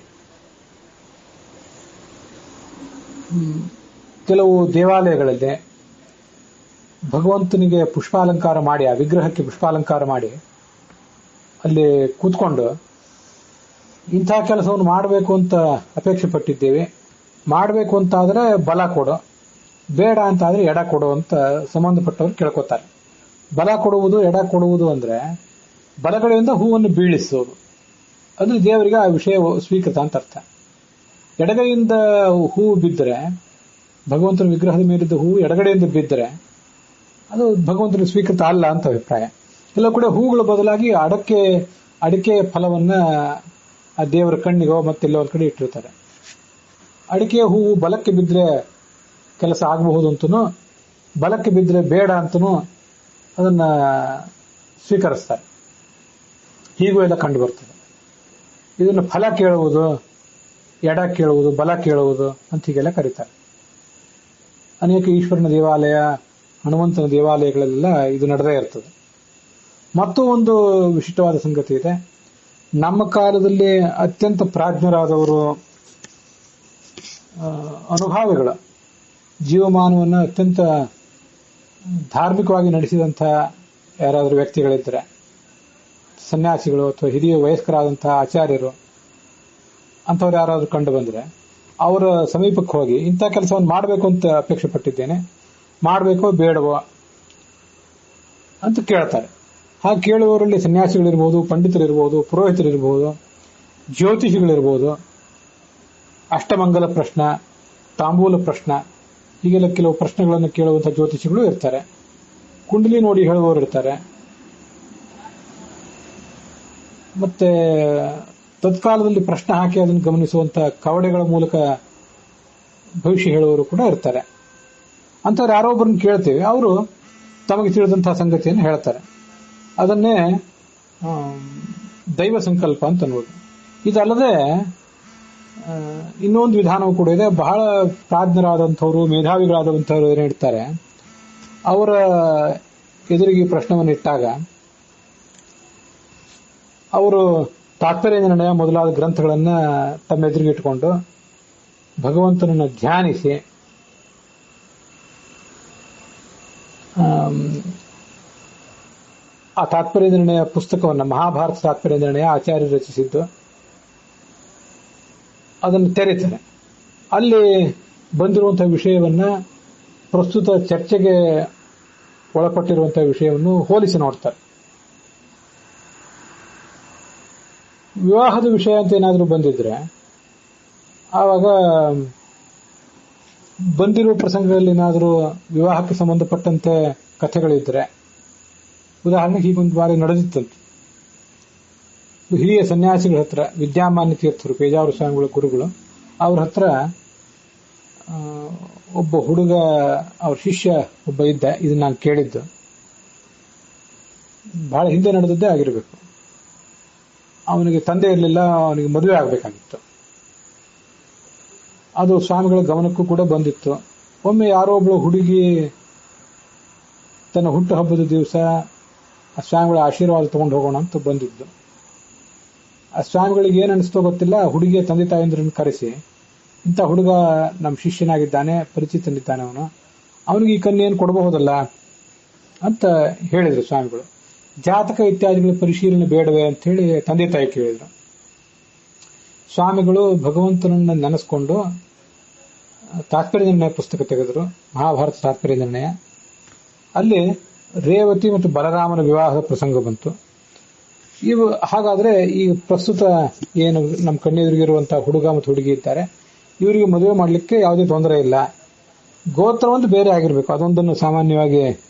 ಕೆಲವು ದೇವಾಲಯಗಳಲ್ಲಿ ಭಗವಂತನಿಗೆ ಪುಷ್ಪಾಲಂಕಾರ ಮಾಡಿ, ಆ ವಿಗ್ರಹಕ್ಕೆ ಪುಷ್ಪಾಲಂಕಾರ ಮಾಡಿ ಅಲ್ಲಿ ಕೂತ್ಕೊಂಡು ಇಂಥ ಕೆಲಸವನ್ನು ಮಾಡಬೇಕು ಅಂತ ಅಪೇಕ್ಷೆ ಪಟ್ಟಿದ್ದೇವೆ, ಮಾಡಬೇಕು ಅಂತಾದರೆ ಬಲ ಕೊಡು, ಬೇಡ ಅಂತಾದರೆ ಎಡ ಕೊಡು ಅಂತ ಸಂಬಂಧಪಟ್ಟವರು ಕೇಳ್ಕೊತಾರೆ. ಬಲ ಕೊಡುವುದು, ಎಡ ಕೊಡುವುದು ಅಂದ್ರೆ ಬಲಗಡೆಯಿಂದ ಹೂವನ್ನು ಬೀಳಿಸೋದು, ಅದು ದೇವರಿಗೆ ಆ ವಿಷಯ ಸ್ವೀಕೃತ ಅಂತ ಅರ್ಥ. ಎಡಗಡೆಯಿಂದ ಹೂವು ಬಿದ್ದರೆ, ಭಗವಂತನ ವಿಗ್ರಹದ ಮೇಲಿದ್ದ ಹೂವು ಎಡಗಡೆಯಿಂದ ಬಿದ್ದರೆ ಅದು ಭಗವಂತನ ಸ್ವೀಕೃತ ಅಲ್ಲ ಅಂತ ಅಭಿಪ್ರಾಯ. ಎಲ್ಲ ಕೂಡ ಹೂಗಳ ಬದಲಾಗಿ ಅಡಿಕೆ ಫಲವನ್ನ ಆ ದೇವರ ಕಣ್ಣಿಗೋ ಮತ್ತೆಲ್ಲೋ ಒಂದು ಕಡೆ ಇಟ್ಟಿರ್ತಾರೆ. ಅಡಿಕೆ ಹೂವು ಬಲಕ್ಕೆ ಬಿದ್ದರೆ ಕೆಲಸ ಆಗಬಹುದು ಅಂತನೂ, ಬಲಕ್ಕೆ ಬಿದ್ದರೆ ಬೇಡ ಅಂತನೂ ಅದನ್ನ ಸ್ವೀಕರಿಸ್ತಾರೆ. ಹೀಗೂ ಎಲ್ಲ ಕಂಡು ಬರ್ತದೆ. ಇದನ್ನು ಫಲ ಕೇಳುವುದು, ಎಡ ಕೇಳುವುದು, ಬಲ ಕೇಳುವುದು ಅಂತ ಹೀಗೆಲ್ಲ ಕರೀತಾರೆ. ಅನೇಕ ಈಶ್ವರನ ದೇವಾಲಯ, ಹನುಮಂತನ ದೇವಾಲಯಗಳೆಲ್ಲ ಇದು ನಡೆದೇ ಇರ್ತದೆ. ಮತ್ತು ಒಂದು ವಿಶಿಷ್ಟವಾದ ಸಂಗತಿ ಇದೆ. ನಮ್ಮ ಕಾಲದಲ್ಲಿ ಅತ್ಯಂತ ಪ್ರಾಜ್ಞರಾದವರು, ಅನುಭಾವಿಗಳ ಜೀವಮಾನವನ್ನು ಅತ್ಯಂತ ಧಾರ್ಮಿಕವಾಗಿ ನಡೆಸಿದಂಥ ಯಾರಾದರೂ ವ್ಯಕ್ತಿಗಳಿದ್ದರೆ, ಸನ್ಯಾಸಿಗಳು ಅಥವಾ ಹಿರಿಯ ವಯಸ್ಕರಾದಂತಹ ಆಚಾರ್ಯರು ಅಂಥವ್ರು ಯಾರಾದರೂ ಕಂಡು ಬಂದರೆ ಅವರ ಸಮೀಪಕ್ಕೆ ಹೋಗಿ ಇಂಥ ಕೆಲಸವನ್ನು ಮಾಡಬೇಕು ಅಂತ ಅಪೇಕ್ಷೆ ಪಟ್ಟಿದ್ದೇನೆ, ಮಾಡಬೇಕೋ ಬೇಡವೋ ಅಂತ ಕೇಳ್ತಾರೆ. ಹಾಗೆ ಕೇಳುವವರಲ್ಲಿ ಸನ್ಯಾಸಿಗಳಿರ್ಬೋದು, ಪಂಡಿತರಿರ್ಬೋದು, ಪುರೋಹಿತರಿರ್ಬೋದು, ಜ್ಯೋತಿಷಿಗಳಿರ್ಬೋದು, ಅಷ್ಟಮಂಗಲ ಪ್ರಶ್ನ, ತಾಂಬೂಲ ಪ್ರಶ್ನ, ಹೀಗೆಲ್ಲ ಕೆಲವು ಪ್ರಶ್ನೆಗಳನ್ನು ಕೇಳುವಂಥ ಜ್ಯೋತಿಷಿಗಳು ಇರ್ತಾರೆ. ಕುಂಡಲಿ ನೋಡಿ ಹೇಳುವವರು ಇರ್ತಾರೆ. ಮತ್ತೆ ತತ್ಕಾಲದಲ್ಲಿ ಪ್ರಶ್ನೆ ಹಾಕಿ ಅದನ್ನು ಗಮನಿಸುವಂತ ಕವಡೆಗಳ ಮೂಲಕ ಭವಿಷ್ಯ ಹೇಳುವವರು ಕೂಡ ಇರ್ತಾರೆ. ಅಂಥವ್ರು ಯಾರೋ ಒಬ್ಬರನ್ನು ಕೇಳ್ತೇವೆ, ಅವರು ತಮಗೆ ತಿಳಿದಂತಹ ಸಂಗತಿಯನ್ನು ಹೇಳ್ತಾರೆ. ಅದನ್ನೇ ದೈವ ಸಂಕಲ್ಪ ಅಂತ ಅನ್ನೋದು. ಇದಲ್ಲದೆ ಇನ್ನೊಂದು ವಿಧಾನವೂ ಕೂಡ ಇದೆ. ಬಹಳ ಪ್ರಾಜ್ಞರಾದಂಥವ್ರು, ಮೇಧಾವಿಗಳಾದಂಥವ್ರು ಏನ್ ಇಡ್ತಾರೆ, ಅವರ ಎದುರಿಗೆ ಪ್ರಶ್ನವನ್ನು ಇಟ್ಟಾಗ ಅವರು ತಾತ್ಪರ್ಯ ನಿರ್ಣಯ ಮೊದಲಾದ ಗ್ರಂಥಗಳನ್ನ ತಮ್ಮ ಎದುರಿಗೆ ಇಟ್ಟುಕೊಂಡು ಭಗವಂತನನ್ನು ಧ್ಯಾನಿಸಿ ಆ ತಾತ್ಪರ್ಯ ನಿರ್ಣಯ ಪುಸ್ತಕವನ್ನ, ಮಹಾಭಾರತ ತಾತ್ಪರ್ಯ ನಿರ್ಣಯ ಆಚಾರ್ಯರು ರಚಿಸಿದ್ದು, ಅದನ್ನು ತೆರೀತಾರೆ. ಅಲ್ಲಿ ಬಂದಿರುವಂತಹ ವಿಷಯವನ್ನ, ಪ್ರಸ್ತುತ ಚರ್ಚೆಗೆ ಒಳಪಟ್ಟಿರುವಂತಹ ವಿಷಯವನ್ನು ಹೋಲಿಸಿ ನೋಡ್ತಾರೆ. ವಿವಾಹದ ವಿಷಯ ಅಂತ ಏನಾದರೂ ಬಂದಿದ್ರೆ ಆವಾಗ ಬಂದಿರುವ ಪ್ರಸಂಗದಲ್ಲಿ ಏನಾದರೂ ವಿವಾಹಕ್ಕೆ ಸಂಬಂಧಪಟ್ಟಂತೆ ಕಥೆಗಳಿದ್ರೆ, ಉದಾಹರಣೆಗೆ ಹೀಗೊಂದು ಬಾರಿ ನಡೆದಿತ್ತಂತೆ. ಹಿರಿಯ ಸನ್ಯಾಸಿಗಳ ಹತ್ರ, ವಿದ್ಯಾಮಾನ್ಯ ತೀರ್ಥರು, ಪೇಜಾವರ ಸ್ವಾಮಿಗಳ ಗುರುಗಳು, ಅವ್ರ ಹತ್ರ ಒಬ್ಬ ಹುಡುಗ, ಅವ್ರ ಶಿಷ್ಯ ಒಬ್ಬ ಇದ್ದ. ಇದನ್ನ ನಾನು ಕೇಳಿದ್ದು ಬಹಳ ಹಿಂದೆ ನಡೆದದ್ದೇ ಆಗಿರಬೇಕು. ಅವನಿಗೆ ತಂದೆ ಇರಲಿಲ್ಲ, ಅವನಿಗೆ ಮದುವೆ ಆಗಬೇಕಾಗಿತ್ತು. ಅದು ಸ್ವಾಮಿಗಳ ಗಮನಕ್ಕೂ ಕೂಡ ಬಂದಿತ್ತು. ಒಮ್ಮೆ ಯಾರೋ ಒಬ್ಬಳು ಹುಡುಗಿ ತನ್ನ ಹುಟ್ಟು ಹಬ್ಬದ ದಿವಸ ಆ ಸ್ವಾಮಿಗಳ ಆಶೀರ್ವಾದ ತಗೊಂಡು ಹೋಗೋಣ ಅಂತ ಬಂದಿದ್ದು. ಆ ಸ್ವಾಮಿಗಳಿಗೆ ಏನ್ ಅನಿಸ್ತೋ ಗೊತ್ತಿಲ್ಲ, ಹುಡುಗಿಯ ತಂದೆ ತಾಯಂದ್ರನ್ನು ಕರೆಸಿ, ಇಂಥ ಹುಡುಗ ನಮ್ಮ ಶಿಷ್ಯನಾಗಿದ್ದಾನೆ, ಪರಿಚಿತನಿದ್ದಾನೆ, ಅವನಿಗೆ ಈ ಕನ್ಯೆಯನ್ನು ಕೊಡಬಹುದಲ್ಲ ಅಂತ ಹೇಳಿದ್ರು ಸ್ವಾಮಿಗಳು. ಜಾತಕ ಇತ್ಯಾದಿಗಳ ಪರಿಶೀಲನೆ ಬೇಡವೇ ಅಂತ ಹೇಳಿ ತಂದೆ ತಾಯಿ ಕೇಳಿದ್ರು. ಸ್ವಾಮಿಗಳು ಭಗವಂತನನ್ನ ನೆನೆಸ್ಕೊಂಡು ತಾತ್ಪರ್ಯ ನಿರ್ಣಯ ಪುಸ್ತಕ ತೆಗೆದ್ರು, ಮಹಾಭಾರತ ತಾತ್ಪರ್ಯ ನಿರ್ಣಯ. ಅಲ್ಲಿ ರೇವತಿ ಮತ್ತು ಬಲರಾಮನ ವಿವಾಹದ ಪ್ರಸಂಗ ಬಂತು. ಹಾಗಾದ್ರೆ ಈ ಪ್ರಸ್ತುತ ಏನು ನಮ್ಮ ಕಣ್ಣೆದುರಿಗಿರುವಂತಹ ಹುಡುಗ ಮತ್ತು ಹುಡುಗಿ ಇದ್ದಾರೆ, ಇವರಿಗೆ ಮದುವೆ ಮಾಡಲಿಕ್ಕೆ ಯಾವುದೇ ತೊಂದರೆ ಇಲ್ಲ. ಗೋತ್ರ ಒಂದು ಬೇರೆ ಆಗಿರಬೇಕು, ಅದೊಂದನ್ನು ಸಾಮಾನ್ಯವಾಗಿ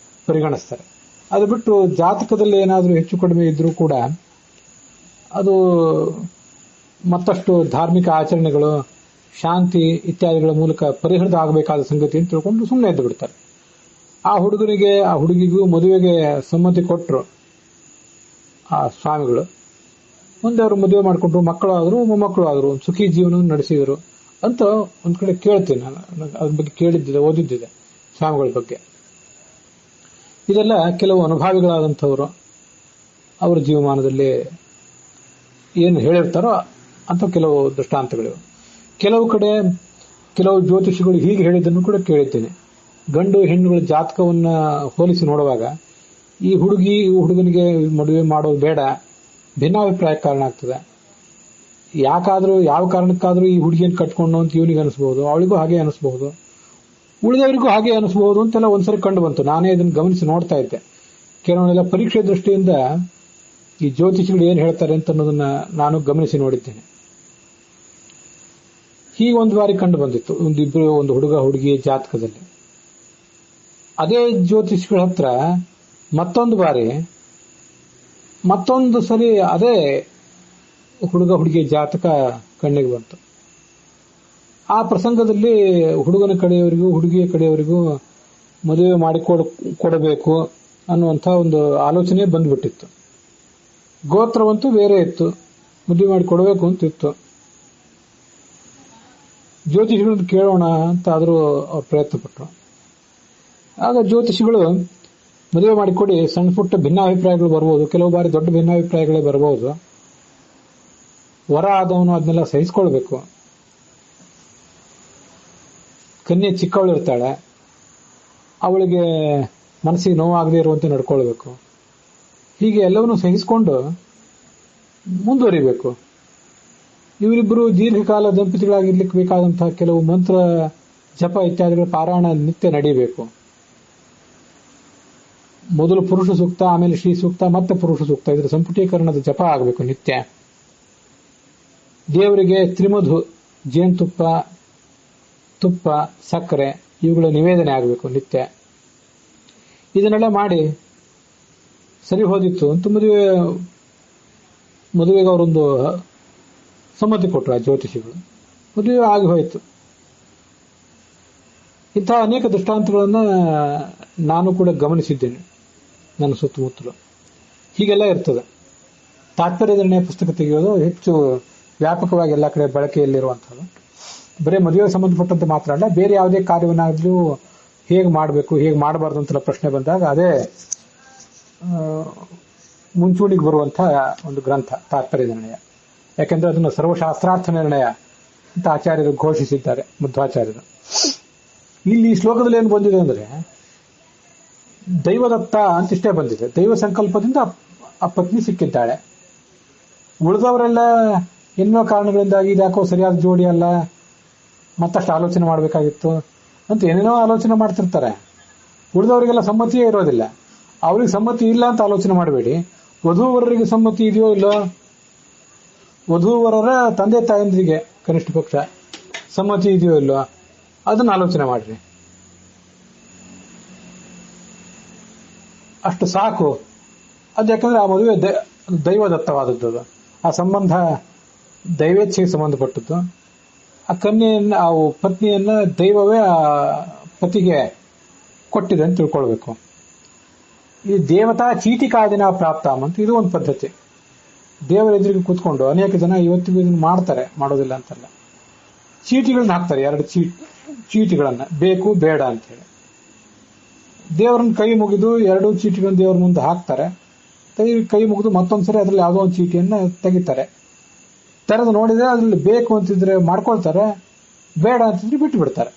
ಪರಿಗಣಿಸ್ತಾರೆ. ಅದು ಬಿಟ್ಟು ಜಾತಕದಲ್ಲಿ ಏನಾದರೂ ಹೆಚ್ಚು ಕಡಿಮೆ ಇದ್ರೂ ಕೂಡ ಅದು ಮತ್ತಷ್ಟು ಧಾರ್ಮಿಕ ಆಚರಣೆಗಳು, ಶಾಂತಿ ಇತ್ಯಾದಿಗಳ ಮೂಲಕ ಪರಿಹೃತ ಆಗಬೇಕಾದ ಸಂಗತಿ ಅಂತ ತಿಳ್ಕೊಂಡು ಸುಮ್ಮನೆ ಎದ್ದು ಬಿಡ್ತಾರೆ. ಆ ಹುಡುಗನಿಗೆ ಆ ಹುಡುಗಿಗೂ ಮದುವೆಗೆ ಸಮ್ಮತಿ ಕೊಟ್ಟರು ಆ ಸ್ವಾಮಿಗಳು. ಮುಂದೆ ಅವರು ಮದುವೆ ಮಾಡಿಕೊಂಡ್ರು, ಮಕ್ಕಳು ಆದ್ರು, ಮೊಮ್ಮಕ್ಕಳು ಆದ್ರು, ಸುಖಿ ಜೀವನ ನಡೆಸಿದರು ಅಂತ ಒಂದ್ ಕಡೆ ಕೇಳ್ತೀನಿ. ನಾನು ಅದ್ರ ಬಗ್ಗೆ ಕೇಳಿದ್ದಿದೆ, ಓದಿದ್ದಿದೆ ಸ್ವಾಮಿಗಳ ಬಗ್ಗೆ. ಇದೆಲ್ಲ ಕೆಲವು ಅನುಭಾವಿಗಳಾದಂಥವರು ಅವರ ಜೀವಮಾನದಲ್ಲಿ ಏನು ಹೇಳಿರ್ತಾರೋ ಅಂತ ಕೆಲವು ದೃಷ್ಟಾಂತಗಳಿವೆ. ಕೆಲವು ಕಡೆ ಕೆಲವು ಜ್ಯೋತಿಷಿಗಳು ಹೀಗೆ ಹೇಳಿದ್ದನ್ನು ಕೂಡ ಕೇಳಿದ್ದೇನೆ. ಗಂಡು ಹೆಣ್ಣುಗಳ ಜಾತಕವನ್ನ ಹೋಲಿಸಿ ನೋಡುವಾಗ ಈ ಹುಡುಗನಿಗೆ ಮದುವೆ ಮಾಡೋದು ಬೇಡ, ಭಿನ್ನಾಭಿಪ್ರಾಯ ಕಾರಣ ಆಗ್ತದೆ. ಯಾಕಾದ್ರೂ ಯಾವ ಕಾರಣಕ್ಕಾದ್ರೂ ಈ ಹುಡುಗಿಯನ್ನು ಕಟ್ಕೊಂಡು ಅಂತ ಇವನಿಗೆ ಅನಿಸಬಹುದು, ಅವಳಿಗೂ ಹಾಗೆ ಅನಿಸಬಹುದು, ಉಳಿದವರಿಗೂ ಹಾಗೆ ಅನಿಸಬಹುದು ಅಂತೆಲ್ಲ ಒಂದ್ಸರಿ ಕಂಡು ಬಂತು. ನಾನೇ ಇದನ್ನು ಗಮನಿಸಿ ನೋಡ್ತಾ ಇದ್ದೆ. ಕೆಲವೊಂದೆಲ್ಲ ಪರೀಕ್ಷೆ ದೃಷ್ಟಿಯಿಂದ ಈ ಜ್ಯೋತಿಷಿಗಳು ಏನ್ ಹೇಳ್ತಾರೆ ಅಂತ ಅನ್ನೋದನ್ನ ನಾನು ಗಮನಿಸಿ ನೋಡಿದ್ದೇನೆ. ಹೀಗೆ ಒಂದು ಬಾರಿ ಕಂಡು ಬಂದಿತ್ತು ಒಂದು ಹುಡುಗ ಹುಡುಗಿ ಜಾತಕದಲ್ಲಿ. ಅದೇ ಜ್ಯೋತಿಷಿಗಳ ಹತ್ರ ಮತ್ತೊಂದು ಸರಿ ಅದೇ ಹುಡುಗ ಹುಡುಗಿ ಜಾತಕ ಕಣ್ಣಿಗೆ ಬಂತು. ಆ ಪ್ರಸಂಗದಲ್ಲಿ ಹುಡುಗನ ಕಡೆಯವರಿಗೂ ಹುಡುಗಿಯ ಕಡೆಯವರಿಗೂ ಮದುವೆ ಮಾಡಿಕೊಡಬೇಕು ಅನ್ನುವಂಥ ಒಂದು ಆಲೋಚನೆ ಬಂದ್ಬಿಟ್ಟಿತ್ತು. ಗೋತ್ರವಂತೂ ಬೇರೆ ಇತ್ತು, ಮದುವೆ ಮಾಡಿಕೊಡಬೇಕು ಅಂತ ಇತ್ತು. ಜ್ಯೋತಿಷಿಗಳನ್ನು ಕೇಳೋಣ ಅಂತ ಆದರೂ ಅವ್ರು ಪ್ರಯತ್ನ ಪಟ್ಟರು. ಆಗ ಜ್ಯೋತಿಷಿಗಳು ಮದುವೆ ಮಾಡಿಕೊಡಿ, ಸಣ್ಣ ಪುಟ್ಟ ಭಿನ್ನಾಭಿಪ್ರಾಯಗಳು ಬರ್ಬೋದು, ಕೆಲವು ಬಾರಿ ದೊಡ್ಡ ಭಿನ್ನಾಭಿಪ್ರಾಯಗಳೇ ಬರಬಹುದು, ವರ ಆದವನು ಅದನ್ನೆಲ್ಲ ಸಹಿಸ್ಕೊಳ್ಬೇಕು, ಕನ್ಯೆ ಚಿಕ್ಕವಳಿರ್ತಾಳೆ, ಅವಳಿಗೆ ಮನಸ್ಸಿಗೆ ನೋವಾಗದೇ ಇರುವಂತೆ ನಡ್ಕೊಳ್ಬೇಕು, ಹೀಗೆ ಎಲ್ಲವನ್ನೂ ಸಹಿಸಿಕೊಂಡು ಮುಂದುವರಿಬೇಕು. ಇವರಿಬ್ಬರು ದೀರ್ಘಕಾಲ ದಂಪತಿಗಳಾಗಿರ್ಲಿಕ್ಕೆ ಬೇಕಾದಂತಹ ಕೆಲವು ಮಂತ್ರ ಜಪ ಇತ್ಯಾದಿಗಳ ಪಾರಾಯಣ ನಿತ್ಯ ನಡೀಬೇಕು. ಮೊದಲು ಪುರುಷ ಸೂಕ್ತ, ಆಮೇಲೆ ಶ್ರೀ ಸೂಕ್ತ, ಮತ್ತೆ ಪುರುಷ ಸೂಕ್ತ, ಇದರ ಸಂಪುಟೀಕರಣದ ಜಪ ಆಗಬೇಕು ನಿತ್ಯ. ದೇವರಿಗೆ ತ್ರಿಮಧು, ಜೇನುತುಪ್ಪ, ತುಪ್ಪ, ಸಕ್ಕರೆ ಇವುಗಳ ನಿವೇದನೆ ಆಗಬೇಕು ನಿತ್ಯ. ಇದನ್ನೆಲ್ಲ ಮಾಡಿ ಸರಿ ಹೋದಿತ್ತು ಅಂತ ಮದುವೆಗೆ ಅವರೊಂದು ಸಮ್ಮತಿ ಕೊಟ್ಟರು ಆ ಜ್ಯೋತಿಷಿಗಳು. ಮದುವೆ ಆಗಿ ಹೋಯಿತು. ಇಂತಹ ಅನೇಕ ದೃಷ್ಟಾಂತಗಳನ್ನ ನಾನು ಕೂಡ ಗಮನಿಸಿದ್ದೇನೆ ನನ್ನ ಸುತ್ತಮುತ್ತಲು. ಹೀಗೆಲ್ಲ ಇರ್ತದೆ. ತಾತ್ಪರ್ಯ ನಿರ್ಣಯ ಪುಸ್ತಕ ತೆಗೆಯೋದು ಹೆಚ್ಚು ವ್ಯಾಪಕವಾಗಿ ಎಲ್ಲ ಕಡೆ ಬಳಕೆಯಲ್ಲಿರುವಂಥದ್ದು. ಬರೀ ಮದುವೆಗೆ ಸಂಬಂಧಪಟ್ಟಂತೆ ಮಾತ್ರ ಅಲ್ಲ, ಬೇರೆ ಯಾವುದೇ ಕಾರ್ಯವನ್ನಾದ್ರೂ ಹೇಗೆ ಮಾಡಬೇಕು, ಹೇಗೆ ಮಾಡಬಾರ್ದು ಅಂತೆಲ್ಲ ಪ್ರಶ್ನೆ ಬಂದಾಗ ಅದೇ ಮುಂಚೂಣಿಗೆ ಬರುವಂತಹ ಒಂದು ಗ್ರಂಥ ತಾತ್ಪರ್ಯ ನಿರ್ಣಯ. ಯಾಕೆಂದ್ರೆ ಅದನ್ನು ಸರ್ವಶಾಸ್ತ್ರಾರ್ಥ ನಿರ್ಣಯ ಅಂತ ಆಚಾರ್ಯರು ಘೋಷಿಸಿದ್ದಾರೆ, ಮಧ್ವಾಚಾರ್ಯರು. ಇಲ್ಲಿ ಈ ಶ್ಲೋಕದಲ್ಲಿ ಏನು ಬಂದಿದೆ ಅಂದ್ರೆ ದೈವದತ್ತ ಅಂತಿಷ್ಟೇ ಬಂದಿದೆ. ದೈವ ಸಂಕಲ್ಪದಿಂದ ಆ ಪತ್ನಿ ಸಿಕ್ಕಿದ್ದಾಳೆ. ಉಳಿದವರೆಲ್ಲ ಎನ್ನೋ ಕಾರಣಗಳಿಂದಾಗಿ ಇದ್ಯಾಕೋ ಸರಿಯಾದ ಜೋಡಿ ಅಲ್ಲ, ಮತ್ತಷ್ಟು ಆಲೋಚನೆ ಮಾಡಬೇಕಾಗಿತ್ತು ಅಂತ ಏನೇನೋ ಆಲೋಚನೆ ಮಾಡ್ತಿರ್ತಾರೆ. ಉಳಿದವರಿಗೆಲ್ಲ ಸಮ್ಮತಿಯೇ ಇರೋದಿಲ್ಲ. ಅವ್ರಿಗೆ ಸಮ್ಮತಿ ಇಲ್ಲ ಅಂತ ಆಲೋಚನೆ ಮಾಡಬೇಡಿ. ವಧೂವರರಿಗೆ ಸಮ್ಮತಿ ಇದೆಯೋ ಇಲ್ಲೋ, ವಧೂವರರ ತಂದೆ ತಾಯಂದ್ರಿಗೆ ಕನಿಷ್ಠ ಪಕ್ಷ ಸಮ್ಮತಿ ಇದೆಯೋ ಇಲ್ಲೋ ಅದನ್ನ ಆಲೋಚನೆ ಮಾಡ್ರಿ. ಅಷ್ಟು ಸಾಕು. ಅದು ಯಾಕಂದ್ರೆ ಆ ಮದುವೆ ದೈವದತ್ತವಾದದ್ದು, ಆ ಸಂಬಂಧ ದೈವೇಚ್ಛೆಗೆ ಸಂಬಂಧಪಟ್ಟದ್ದು. ಆ ಕನ್ಯೆಯನ್ನ, ಆ ಪತ್ನಿಯನ್ನ ದೈವವೇ ಆ ಪತಿಗೆ ಕೊಟ್ಟಿದೆ ಅಂತ ತಿಳ್ಕೊಳ್ಬೇಕು. ಈ ದೇವತಾ ಚೀಟಿಕಾದಿನ ಪ್ರಾಪ್ತ ಅಂತ ಇದು ಒಂದು ಪದ್ಧತಿ. ದೇವರ ಎದುರಿಗೆ ಕೂತ್ಕೊಂಡು ಅನೇಕ ಜನ ಇವತ್ತಿಗೂ ಇದನ್ನು ಮಾಡ್ತಾರೆ, ಮಾಡೋದಿಲ್ಲ ಅಂತಲ್ಲ. ಚೀಟಿಗಳನ್ನ ಹಾಕ್ತಾರೆ, 2 ಚೀಟಿಗಳನ್ನ, ಬೇಕು ಬೇಡ ಅಂತ ಹೇಳಿ. ದೇವರನ್ನ ಕೈ ಮುಗಿದು 2 ಚೀಟಿಗಳನ್ನ ದೇವರ ಮುಂದೆ ಹಾಕ್ತಾರೆ. ಕೈ ಮುಗಿದು ಮತ್ತೊಂದ್ಸರಿ ಅದ್ರಲ್ಲಿ ಯಾವುದೋ ಒಂದು ಚೀಟಿಯನ್ನ ತೆಗಿತಾರೆ. ತೆರೆದು ನೋಡಿದ್ರೆ ಅದ್ರಲ್ಲಿ ಬೇಕು ಅಂತಿದ್ರೆ ಮಾಡ್ಕೊಳ್ತಾರೆ, ಬೇಡ ಅಂತಿದ್ರೆ ಬಿಟ್ಟು ಬಿಡ್ತಾರೆ.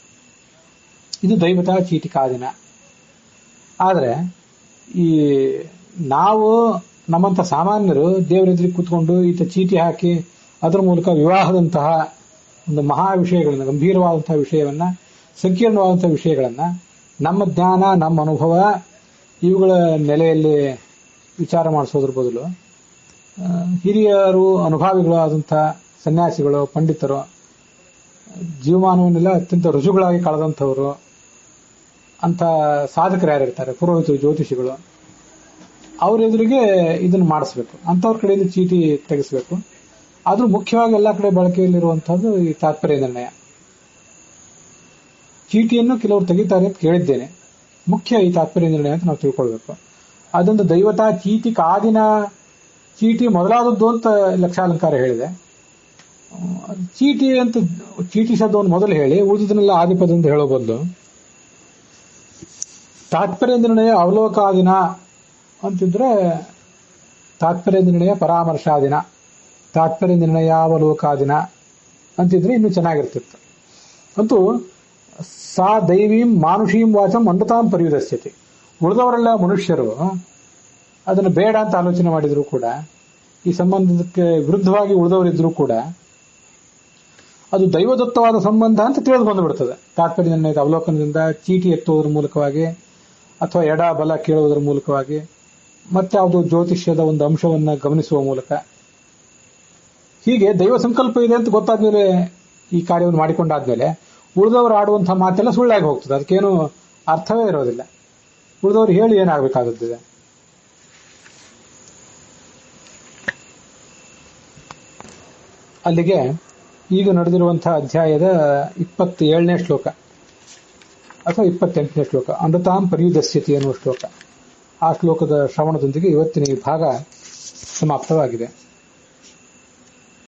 ಇದು ದೈವತಾ ಚೀಟಿಕಾದಿನ. ಆದ್ರೆ ಈ ನಾವು ನಮ್ಮಂತ ಸಾಮಾನ್ಯರು ದೇವರೆದುರಿಗೆ ಕೂತ್ಕೊಂಡು ಈತ ಚೀಟಿ ಹಾಕಿ ಅದರ ಮೂಲಕ ವಿವಾಹದಂತಹ ಒಂದು ಮಹಾ ವಿಷಯಗಳನ್ನ, ಗಂಭೀರವಾದಂತಹ ವಿಷಯವನ್ನ, ಸಂಕೀರ್ಣವಾದಂತಹ ವಿಷಯಗಳನ್ನ ನಮ್ಮ ಜ್ಞಾನ, ನಮ್ಮ ಅನುಭವ ಇವುಗಳ ನೆಲೆಯಲ್ಲಿ ವಿಚಾರ ಮಾಡಿಸೋದ್ರ ಬದಲು ಹಿರಿಯರು, ಅನುಭಾವಿಗಳು ಆದಂತಹ ಸನ್ಯಾಸಿಗಳು, ಪಂಡಿತರು, ಜೀವಮಾನವನ್ನೆಲ್ಲ ಅತ್ಯಂತ ರುಜುಗಳಾಗಿ ಕಳೆದಂಥವರು ಅಂತ ಸಾಧಕರು ಯಾರಿರ್ತಾರೆ, ಪುರೋಹಿತರು, ಜ್ಯೋತಿಷಿಗಳು, ಅವ್ರ ಎದುರಿಗೆ ಇದನ್ನು ಮಾಡಿಸ್ಬೇಕು. ಅಂಥವ್ರ ಕಡೆಯಿಂದ ಚೀಟಿ ತೆಗೆಸಬೇಕು. ಆದ್ರೂ ಮುಖ್ಯವಾಗಿ ಎಲ್ಲ ಕಡೆ ಬಳಕೆಯಲ್ಲಿರುವಂತಹದ್ದು ಈ ತಾತ್ಪರ್ಯ ನಿರ್ಣಯ. ಚೀಟಿಯನ್ನು ಕೆಲವರು ತೆಗಿತಾರೆ ಅಂತ ಕೇಳಿದ್ದೇನೆ. ಮುಖ್ಯ ಈ ತಾತ್ಪರ್ಯ ನಿರ್ಣಯ ಅಂತ ನಾವು ತಿಳ್ಕೊಳ್ಬೇಕು. ಅದೊಂದು ದೈವತಾ ಚೀಟಿ ಕಾದಿನ ಚೀಟಿ ಮೊದಲಾದದ್ದು ಅಂತ ಲಕ್ಷಾಲಂಕಾರ ಹೇಳಿದೆ. ಚೀಟಿ ಅಂತ ಚೀಟಿ ಶಬ್ದವನ್ನು ಮೊದಲು ಹೇಳಿ ಉಳಿದುದನ್ನೆಲ್ಲ ಆದಿಪದಿಂದ ಹೇಳೋ ಬದಲು ತಾತ್ಪರ್ಯ ನಿರ್ಣಯ ಅವಲೋಕಾದಿನ ಅಂತಿದ್ರೆ ತಾತ್ಪರ್ಯ ನಿರ್ಣಯ ಪರಾಮರ್ಶಾದಿನ, ತಾತ್ಪರ್ಯ ನಿರ್ಣಯಾವಲೋಕಾದಿನ ಅಂತಿದ್ರೆ ಇನ್ನೂ ಚೆನ್ನಾಗಿರ್ತಿತ್ತು. ಅಂತೂ ಸಾ ದೈವೀಂ ಮಾನುಷೀಂ ವಾಚಂ ಅಮೃತಾಂ ಪರ್ಯುದಸ್ಯತಿ. ಉಳಿದವರೆಲ್ಲ ಮನುಷ್ಯರು ಅದನ್ನು ಬೇಡ ಅಂತ ಆಲೋಚನೆ ಮಾಡಿದ್ರು ಕೂಡ, ಈ ಸಂಬಂಧಕ್ಕೆ ವಿರುದ್ಧವಾಗಿ ಉಳಿದವರಿದ್ರು ಕೂಡ ಅದು ದೈವದತ್ತವಾದ ಸಂಬಂಧ ಅಂತ ತಿಳಿದು ಬಂದುಬಿಡ್ತದೆ. ತಾತ್ಪರ್ಯ ನಿರ್ಣಯದ ಅವಲೋಕನದಿಂದ, ಚೀಟಿ ಎತ್ತುವುದರ ಮೂಲಕವಾಗಿ ಅಥವಾ ಎಡ ಬಲ ಕೇಳುವುದರ ಮೂಲಕವಾಗಿ, ಮತ್ತಾವುದು ಜ್ಯೋತಿಷ್ಯದ ಒಂದು ಅಂಶವನ್ನು ಗಮನಿಸುವ ಮೂಲಕ, ಹೀಗೆ ದೈವ ಸಂಕಲ್ಪ ಇದೆ ಅಂತ ಗೊತ್ತಾದ್ಮೇಲೆ, ಈ ಕಾರ್ಯವನ್ನು ಮಾಡಿಕೊಂಡಾದ್ಮೇಲೆ ಉಳಿದವರು ಆಡುವಂತಹ ಮಾತೆಲ್ಲ ಸುಳ್ಳಾಗಿ ಹೋಗ್ತದೆ. ಅದಕ್ಕೇನು ಅರ್ಥವೇ ಇರೋದಿಲ್ಲ. ಉಳಿದವರು ಹೇಳಿ ಏನಾಗಬೇಕಾಗುತ್ತದೆ. ಅಲ್ಲಿಗೆ ಈಗ ನಡೆದಿರುವಂತಹ ಅಧ್ಯಾಯದ 27ನೇ ಶ್ಲೋಕ ಅಥವಾ 28ನೇ ಶ್ಲೋಕ, ಅಮೃತಾಂ ಪರ್ಯುದಸ್ಯತಿ ಎನ್ನುವ ಶ್ಲೋಕ, ಆ ಶ್ಲೋಕದ ಶ್ರವಣದೊಂದಿಗೆ ಇವತ್ತಿನ ಈ ಭಾಗ ಸಮಾಪ್ತವಾಗಿದೆ.